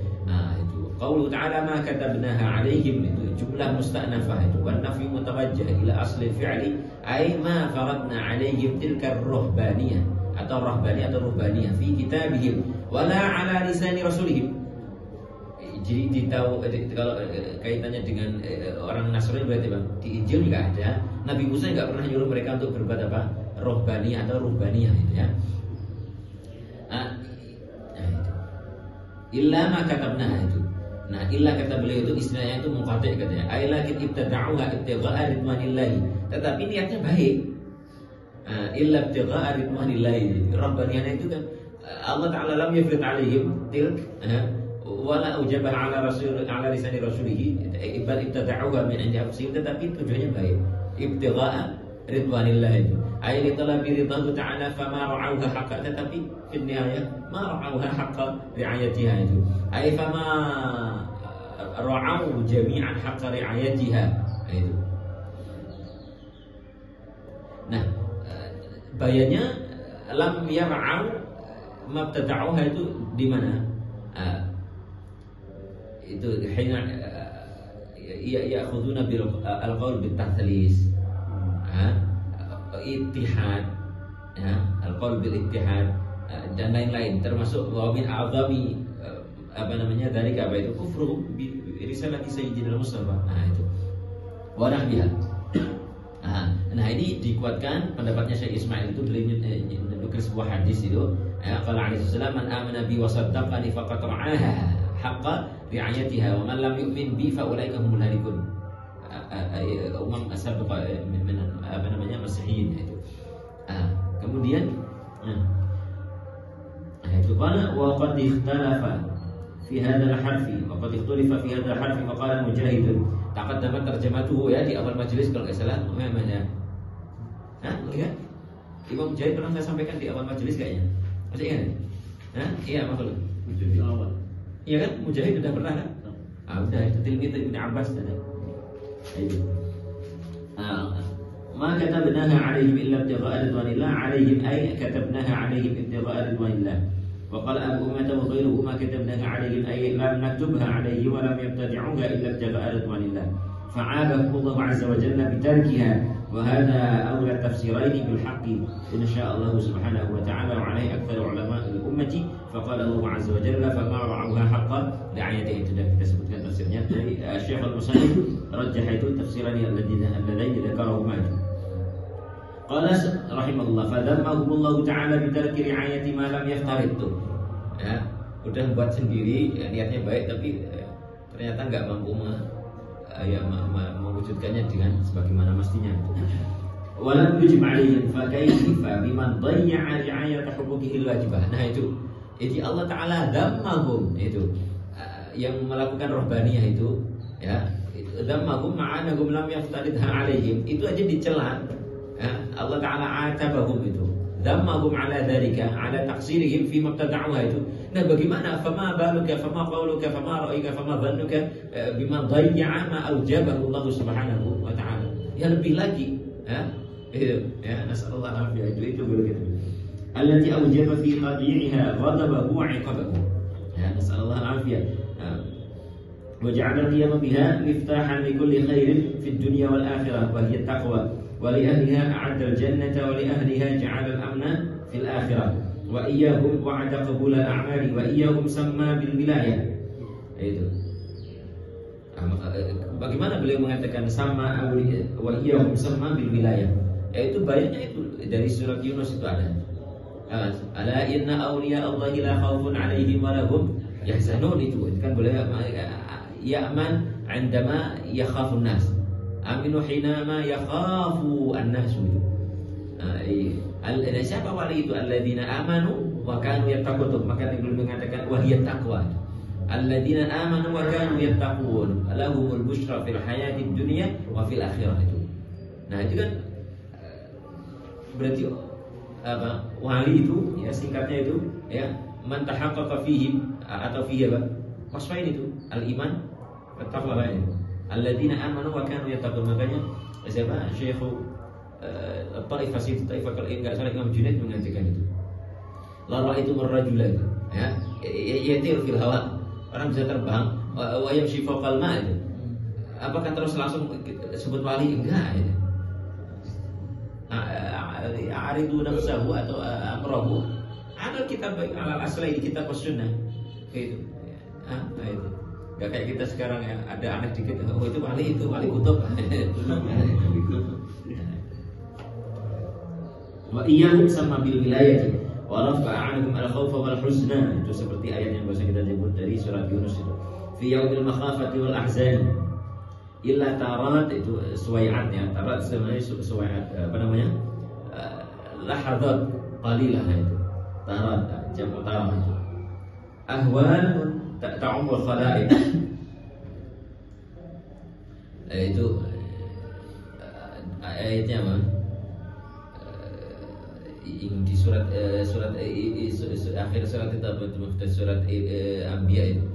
Itu qaulu ta'ala ma katabnaha alaihim, itu jumlah musta'nafah itu, wan nafyu mutawajjah ila asli fi'li ay ma faradna alaihim tilka ar-rahbaniyah atau rahbaniyah atau ruhbaniyah fi kitabihim wala ala lisani rasulihim. Jadi kalau kaitannya dengan orang Nasrani berarti Bang, di Injil juga ada. Nabi Musa enggak pernah nyuruh mereka untuk berbuat apa? Ruhbaniyah atau ruhbaniyah itu ya. Illa ma katabnaha itu. Nah, illa kata beliau itu istilahnya itu muqaddih katanya. Ay lakin ibtada'uha ibtigha'a ridwanillahi. Tetapi niatnya baik. Illa ibtigha'a ridwanillahi. Rabbaniyah itu kan Allah Ta'ala lam yafrid alaihim tilk wala ujabah ala lisani rasulihi bal ibtada'uha min indi anfusihim, tetapi tujuannya baik. Ibtigha'a ridwanillahi itu ay li talabi ridahu ta'ala fama ra'auha haqqa, tetapi fi nihayah ma ra'auha haqqa ri'ayatiha itu ay fama ra'au jami'an haqqa ri'ayatiha itu. Nah, bayanya lam yar'au mabtada'uha itu di mana? Itu hina ya'khuduna bil al-qaul bit tathlis. Ittihad ya, al-qaul bil ittihad dan lain-lain, termasuk wa min a'zami dari apa itu kufru bi risalati sayyidina Mustafa. Itu wa nahbiha. Nah, ini dikuatkan pendapatnya Syekh Ismail itu, beliau menukil sebuah hadis itu ya, qala alaihi salam man amana bi wa saddaqani faqad ra'aha haqqa ri'ayatiha wa man lam yu'min bi fa ulaika humul halikun. Umam as-sabiqa Masihiyin itu. Kemudian itu qala wa qad ikhtalafa fi hadzal harfi wa qad ikhtalafa fi hadzal harfi wa qala Mujahid taqaddama tarjamatuhu ya di awal majelis kalau enggak salah namanya. Lihat Imam Mujahid pernah saya sampaikan di awal majelis kayaknya. Masih ingat? Iya, makhluk. Mujahid awal. Iya kan? Mujahid sudah pernah kan? Udah itu tilmidz Ibnu Abbas tadi. Itu. Ma katabnaha 'alaihim illa ibtigha'a ridwanillah 'alaihim ay katabnaha 'alaihim ibtigha'a ridwanillah. Wa qala Abu Umayyah wa ghayruhu ma katabnaha 'alaihim ay lam naktubha 'alaihi wa lam yabtadi'uha illa ibtigha'a ridwanillah. فعابهم الله عز وجل بتركها وهذا أولى التفسيرين بالحق إن شاء الله سبحانه وتعالى وعليه أكثر علماء الأمة فقال الله عز وجل فما رعوها حق رعايته. Itu sudah kita sebutkan tafsirnya dari Syekh Al-Musannif rajjah itu tafsiran alladziina dzakarahuma. Qala rahimahullah fadhammahumullah ta'ala bitarki ri'ayati ma lam yaftarid. Ya, udah buat sendiri ya, niatnya baik tapi ternyata enggak mampu mewujudkannya dengan sebagaimana mestinya. Walam yujib alaihim fa kaifa biman dhayya'a ri'ayat huquqihil wajibah. Nah itu Allah Taala dhammahum itu yang melakukan rohbaniyah itu ya, dhammahum ma'anahum lam yaftaridha alaihim, itu aja dicela ya, Allah Taala atabahum itu dhammahum ala dzalika ala taqsirihim fi mabtada'uha itu. Nah bagaimana fama baluka fama qauluka fama ra'ika fama dhannuka biman dhayya'a ma aujabahu Allah Subhanahu wa ta'ala. Ya lebih lagi ya itu ya, nasallallahu alaihi itu begitu. Allati awjaba fi qadi'iha ghadabahu wa 'iqabahu. Ya, nasallallahu alaihi. Wa ja'ala qiyama biha miftahan li kulli khairin fid dunya wal akhirah wa hiya taqwa. Wa li ahliha a'adda al-jannata wa li ahliha ja'ala al-amna fil akhirah. Wa iyyahum wa'ada qabul al-a'mali wa iyyahum samma bil wilayah. Itu. Bagaimana beliau mengatakan sama wa iyyahum samma bil wilayah? Yaitu bayarnya itu dari surat Yunus itu ada. Ala inna awliya Allahi la khawfun alaihim wa lahum yahzanun, itu kan boleh ya'man 'indama yakhafun nas. Aminu hinama yakhafu an-nas itu. Siapa wali itu? Alladzina amanu wa kanu yattaqun. Maka belum mengatakan wahiyat taqwa. Alladzina amanu wa kanu yattaqun lahumul busyra fil hayatid dunya wa fil akhirah itu. Nah itu kan berarti apa, wali itu ya singkatnya itu ya man tahaqqaqa fihim atau fihi apa wasfain itu al-iman wa taqwa itu alladzina amanu wa kanu yattaqun. Makanya siapa Syekh Taifah Taifah kalau enggak salah Imam Junaid mengatakan itu la ra'aitu marrajulan ya yatir fil hawa, orang bisa terbang wa yamshi fawqal ma' itu. Apakah terus langsung sebut wali? Enggak ya. Aridu nafsahu atau amrahu ada kitab alal asli di kitab sunnah itu itu nggak kayak kita sekarang ya ada anak dikit itu wali kutub. Wa iyyahum sama bil wilayah wa rafa'a 'anhum al khawfa wal huzna, itu seperti ayat yang biasa kita sebut dari surat Yunus itu fi yaumil makhafati wal ahzan illa tarat, itu suwai'atnya. Tarat sebenarnya suwai'at apa namanya lahadat qalilah itu tarat, jamu tarat itu ahwal ta'umul khala'iq itu ayatnya apa di surat akhir surat itu apa itu surat Anbiya itu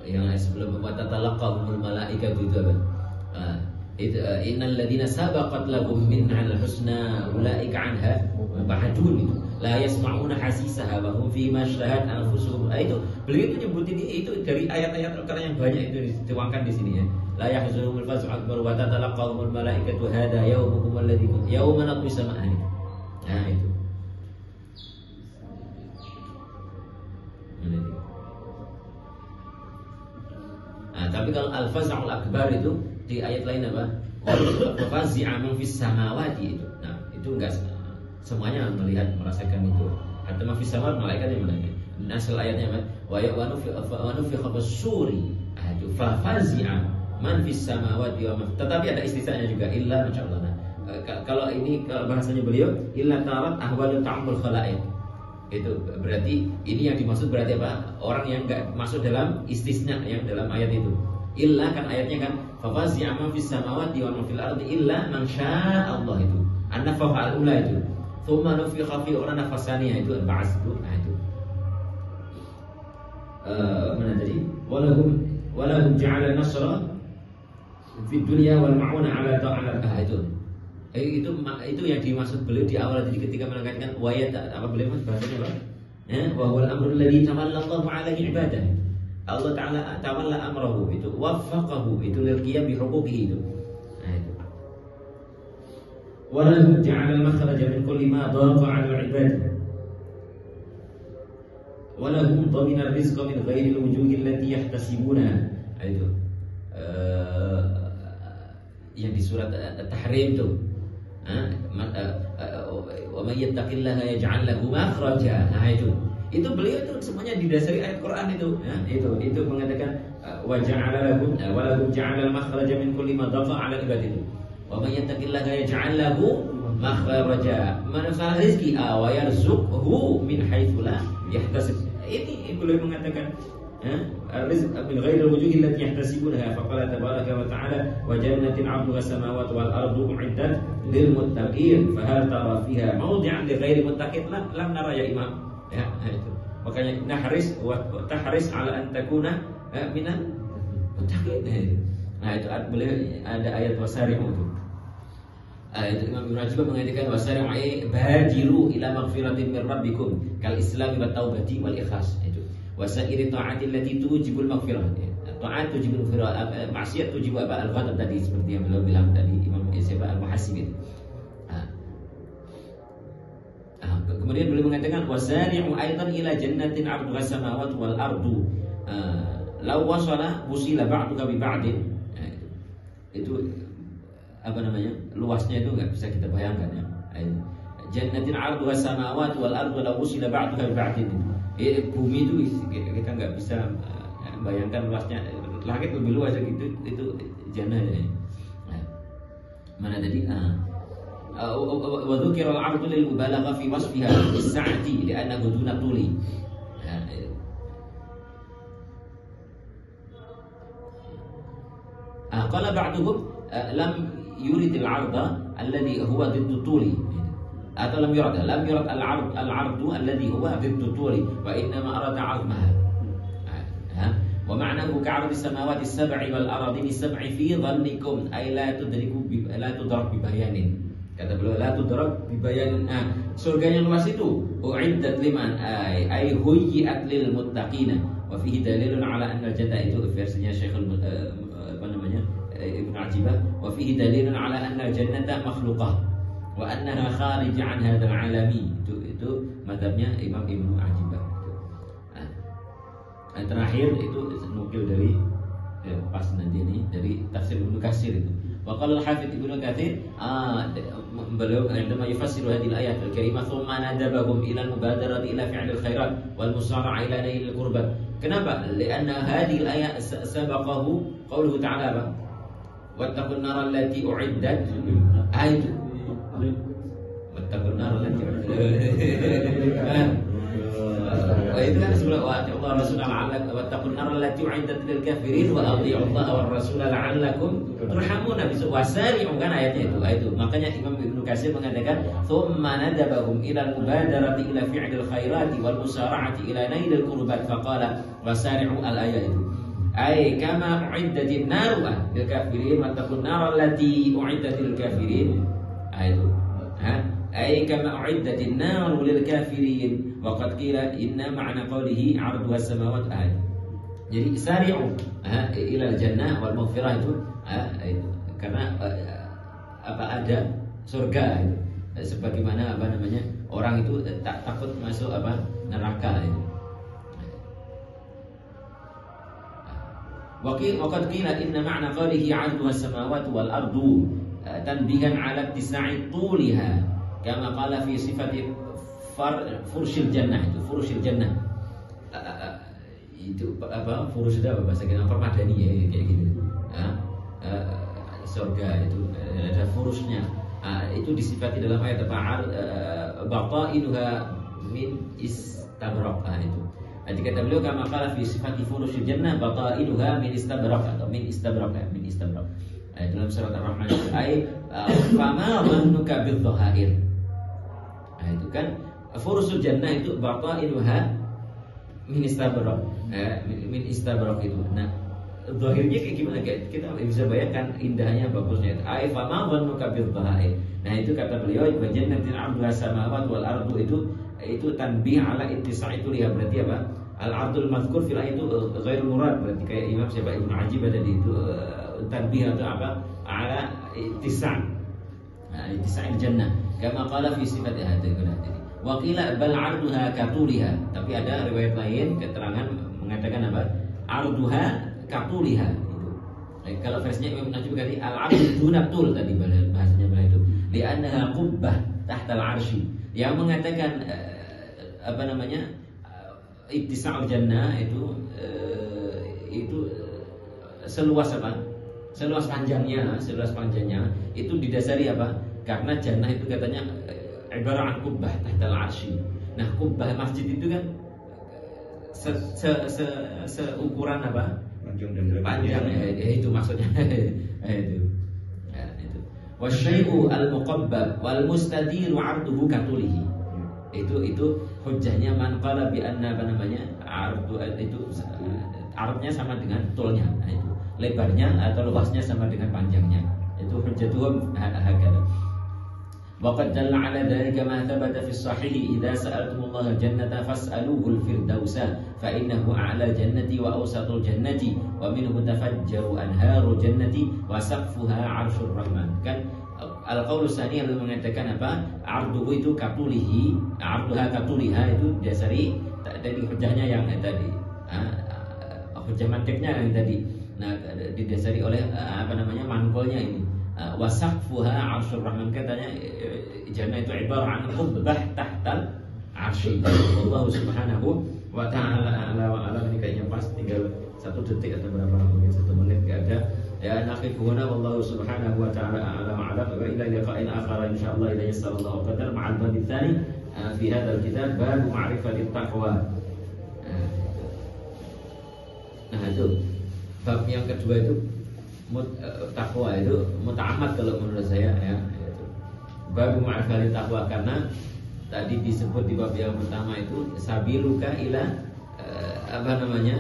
yang sebelum wa tatalaqahumul malaikatu itu apa innal ladzina sabaqat lahum minal husna ulaika anha mubadun, itu la yasma'una hasisaha wa hum fi ma shtahat anfusuhum. Itu beliau itu nyebutin itu dari ayat-ayat Al-Qur'an yang banyak itu dituangkan di sini ya. La yahzunumul faz'u akbar wa tatalaqahumul malaikatu hadza yawmukum alladzi yawma naqmis sama'an. Nah itu. Nah, tapi kalau al-faz'ul akbar itu di ayat lain apa? Fazi'a man fis samawati itu. Nah, itu enggak semuanya melihat merasakan itu. Hatta man fis samawati malaikat yang melihat. Asal ayatnya apa? Wa nufikha bis-suri. Itu fazi'a man fis samawati wa man. Tetapi ada istisnanya juga illa masyaallah. Nah, kalau ini kalau bahasanya beliau illa tarat ahwalu ta'amul khalaiq. Itu berarti ini yang dimaksud berarti apa? Orang yang enggak masuk dalam istisna yang dalam ayat itu. Illa kan ayatnya kan fafazi'a ma fis samawati wa ma fil ardi illa man syaa Allah itu. An-nafakha al-ula itu. Tsumma nufikha fi ukhra nafasaniyah itu al-ba'ts itu. Nah itu. Mana tadi? Walahum ja'ala nasra fid dunya wal ma'una 'ala ta'ala. Itu. Itu yang dimaksud beliau di awal tadi ketika menekankan wayat apa beliau mas bahasanya apa? Wa huwal amrul ladzi tawalla Allahu 'alaihi ibadah. Allah Ta'ala tawalla amrahu itu waffaqahu itu lil qiyam bi huquqihi itu. Nah itu. Wa lahu ja'ala al-makhraja min kulli ma daqa 'ala al-ibad. Wa lahum dhamina ar-rizqa min ghairi al-wujuhi allati yahtasibuna. Itu. Yang di surat At-Tahrim itu. Wa may yattaqillaha yaj'al lahu makhraja. Nah itu. Itu beliau itu semuanya didasari ayat Quran itu. Ya, itu mengatakan wa ja'ala lakum wa lakum ja'ala al-makhraja min kulli ma dafa 'ala ibadihi. Wa man yattaqillaha yaj'al lahu makhraja. Masalah rezeki wa yarzuqhu min haitsu la yahtasib. Ini beliau mengatakan الرزق من غير الوجوه التي يحتسبونها فقال تبارك وتعالى وجنة عرضها السماوات والأرض أعدت للمتقين فهل ترى فيها موضعا لغير المتقين لم نرى يا إمام ya, itu. Makanya tahris ala an takuna minal muttaqin. Nah itu beliau ada ayat wasari'u itu. Itu Imam Ibnu Rajab mengatakan wasari'u badiru ila maghfiratin min rabbikum kal islami wat taubati wal ikhlas itu. Wasairi ta'ati allati tujibul maghfirah. Ta'at tujibul maghfirah, maksiat tujibul al-ghadab tadi seperti yang beliau bilang tadi Imam Al-Muhasib itu. Kemudian beliau mengatakan wasari'u aidan ila jannatin 'arduha samawati wal ardu. Law wasala busila ba'duha bi ba'din. Itu apa namanya? Luasnya itu enggak bisa kita bayangkan ya. Jannatin 'arduha samawati wal ardu law busila ba'duha bi ba'din. Bumi itu kita nggak bisa bayangkan luasnya. Langit lebih luas gitu, itu jannah ya. Nah, mana tadi? Wa dzukira al-'ardu lil mubalagha fi wasfiha bis-sa'ati li'annahu duna tuli. Qala ba'duhum lam yurid al-'arda alladhi huwa ضد tuli. Atau lam yurad al-'ardu alladhi huwa ضد tuli wa innama arada 'azmaha. Wa ma'nahu ka'ardi samawati as-sab'i wal aradini as-sab'i fi dhannikum ay la tudrak bi bayanin. Kata beliau la tudrak bi bayanin. Surga yang luas itu u'iddat liman ay huyyi'at lil muttaqina wa fihi dalilun 'ala anna al-jannah itu versinya Syekh apa namanya Ibnu Ajibah wa fihi dalilun 'ala anna al-jannata makhluqah wa annaha kharij an hadzal alami. Itu mazhabnya Imam Ibnu Ajibah. Terakhir itu nukil dari pas nanti ini dari tafsir Ibnu Katsir itu. Wa qala al-Hafidz Ibnu Katsir beliau عندما يفسر هذه الآيات الكريمة ثم ندبهم إلى المبادرة إلى فعل الخيرات والمسارعة إلى نيل القربات. Kenapa? لأن هذه الآية سبقه قوله تعالى واتقوا النار التي أعدت. Wattaqun nar allati wa itu kan sebelum Allah Rasulullah la'allakum wattaqun nar allati u'iddat lil kafirin wa athi'u Allah war rasul la'allakum turhamuna. Wasari'u kan ayatnya itu. Makanya Imam Ibnu Katsir mengatakan thumma nadabahum ila al-mubadarati ila fi'lil khairati wal musara'ati ila nailil qurbat faqala wasari'u al-ayat itu. Ay kama u'iddatin naru lil kafirin wattaqun nar allati u'iddat lil kafirin. Itu ay kama u'iddatin nar lil kafirin wa qad qila inna ma'na qawlihi 'arduha as-samawati. Jadi sari'u ila al-jannah wal maghfirah itu karena ada surga itu. Sebagaimana apa namanya orang itu tak takut masuk neraka itu. Wa qad qila inna ma'na qawlihi 'arduha as-samawati wal ardu tanbihan 'ala ittisa'i tuliha kama qala fi sifati furshil jannah. Itu furshil jannah itu furush itu bahasa kita permadani ya kayak gitu. Surga itu ada furushnya. Itu disifati dalam ayat baqainuha min istabrak. Itu jadi kata beliau kama qala fi sifati furushil jannah baqainuha min istabrak atau min istabrak. Dalam surat Ar-Rahman ayat fama dhannuka bidh-dhahair. Itu kan furusul jannah itu baqainuha min istabrak. Min istabrak itu. Nah, zahirnya kayak gimana? Kita bisa bayangkan indahnya, bagusnya. Ayat fama dhannuka bidh-dhahair. Nah, itu kata beliau jannatin 'arduha samawati wal ardu itu tanbih ala ittisa'i tuliha. Berarti apa? Al-'ardul mazkur fil ayat itu ghairu murad. Berarti kayak Imam Syekh Ibnu Ajibah tadi itu tanbih atau apa ala ittisa'il jannah kama qala fi sifati hadhihi wa qila bal 'arduha katuliha. Tapi ada riwayat lain keterangan mengatakan apa? 'Arduha katuliha itu. Kalau versinya Imam Najib tadi al-'ardu dunatul tadi bahasanya itu li'annaha qubbah tahta al-'arsy. Yang mengatakan apa namanya ittisa'ul jannah itu seluas apa? Seluas panjangnya itu didasari apa? Karena jannah itu katanya ibarat kubbah tahtal arsy. Nah, kubbah masjid itu kan seukuran apa? Panjang ya, itu maksudnya. Itu. Ya, itu. Wasyai'u al-muqabbab wal mustadir 'arduhu katulihi. Itu hujjahnya man qala bi anna apa namanya? Ardu itu arabnya sama dengan tulnya. Nah, itu. Lebarnya atau luasnya sama dengan panjangnya. Itu hujjatuhum hakala. Waqad dalla 'ala dhalika ma thabata fi as-sahih idza sa'altumullaha al-jannata fas'aluhu al-firdausa fa innahu a'la jannati wa awsatul jannati wa minhu tafajjaru anharu jannati wa saqfuha 'arsyur rahman. Kan al-qaul tsani yang mengatakan apa? Arduhu itu katulihi, arduha katuliha itu dasari tadi hujjahnya yang tadi. Hujjah mantiknya yang tadi. Nah, didasari oleh apa namanya? Mankolnya ini. Wasaqfuha 'arsyur rahman, katanya jannah itu ibarat an qubbah tahtal 'arsy. Allah Subhanahu wa ta'ala ala ini kayaknya pas, tinggal 1 detik atau berapa, mungkin 1 menit enggak ada. Ya naqifuhuna wallahu subhanahu wa ta'ala a'lam wa ila liqa'in akhar insyaallah ila yasallallahu qadar ma'al bab tsani fi hadzal kitab bab ma'rifatit taqwa. Nah, itu bab yang kedua itu takwa itu muta'ammad kalau menurut saya ya. Bab ma'rifatit taqwa, karena tadi disebut di bab yang pertama itu sabiluka ila apa namanya?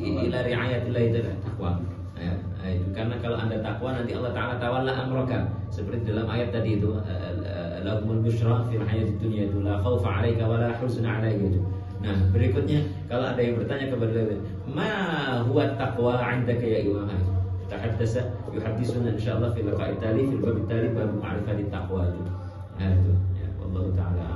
Ila ri'ayatillah taqwa. Ya, itu karena kalau Anda takwa nanti Allah Ta'ala tawalla amraka, seperti dalam ayat tadi itu lahumul busyra fil hayatid dunya itu la khaufa 'alaika wa la huzna 'alaika itu. Nah, berikutnya kalau ada yang bertanya kepada saya, ma huwa taqwa 'indaka ya imam? Tahaddasa yuhaddisuna insyaallah fil liqa'it tali fil bab tali bab ma'rifatit taqwa itu. Nah, itu ya, wallahu ta'ala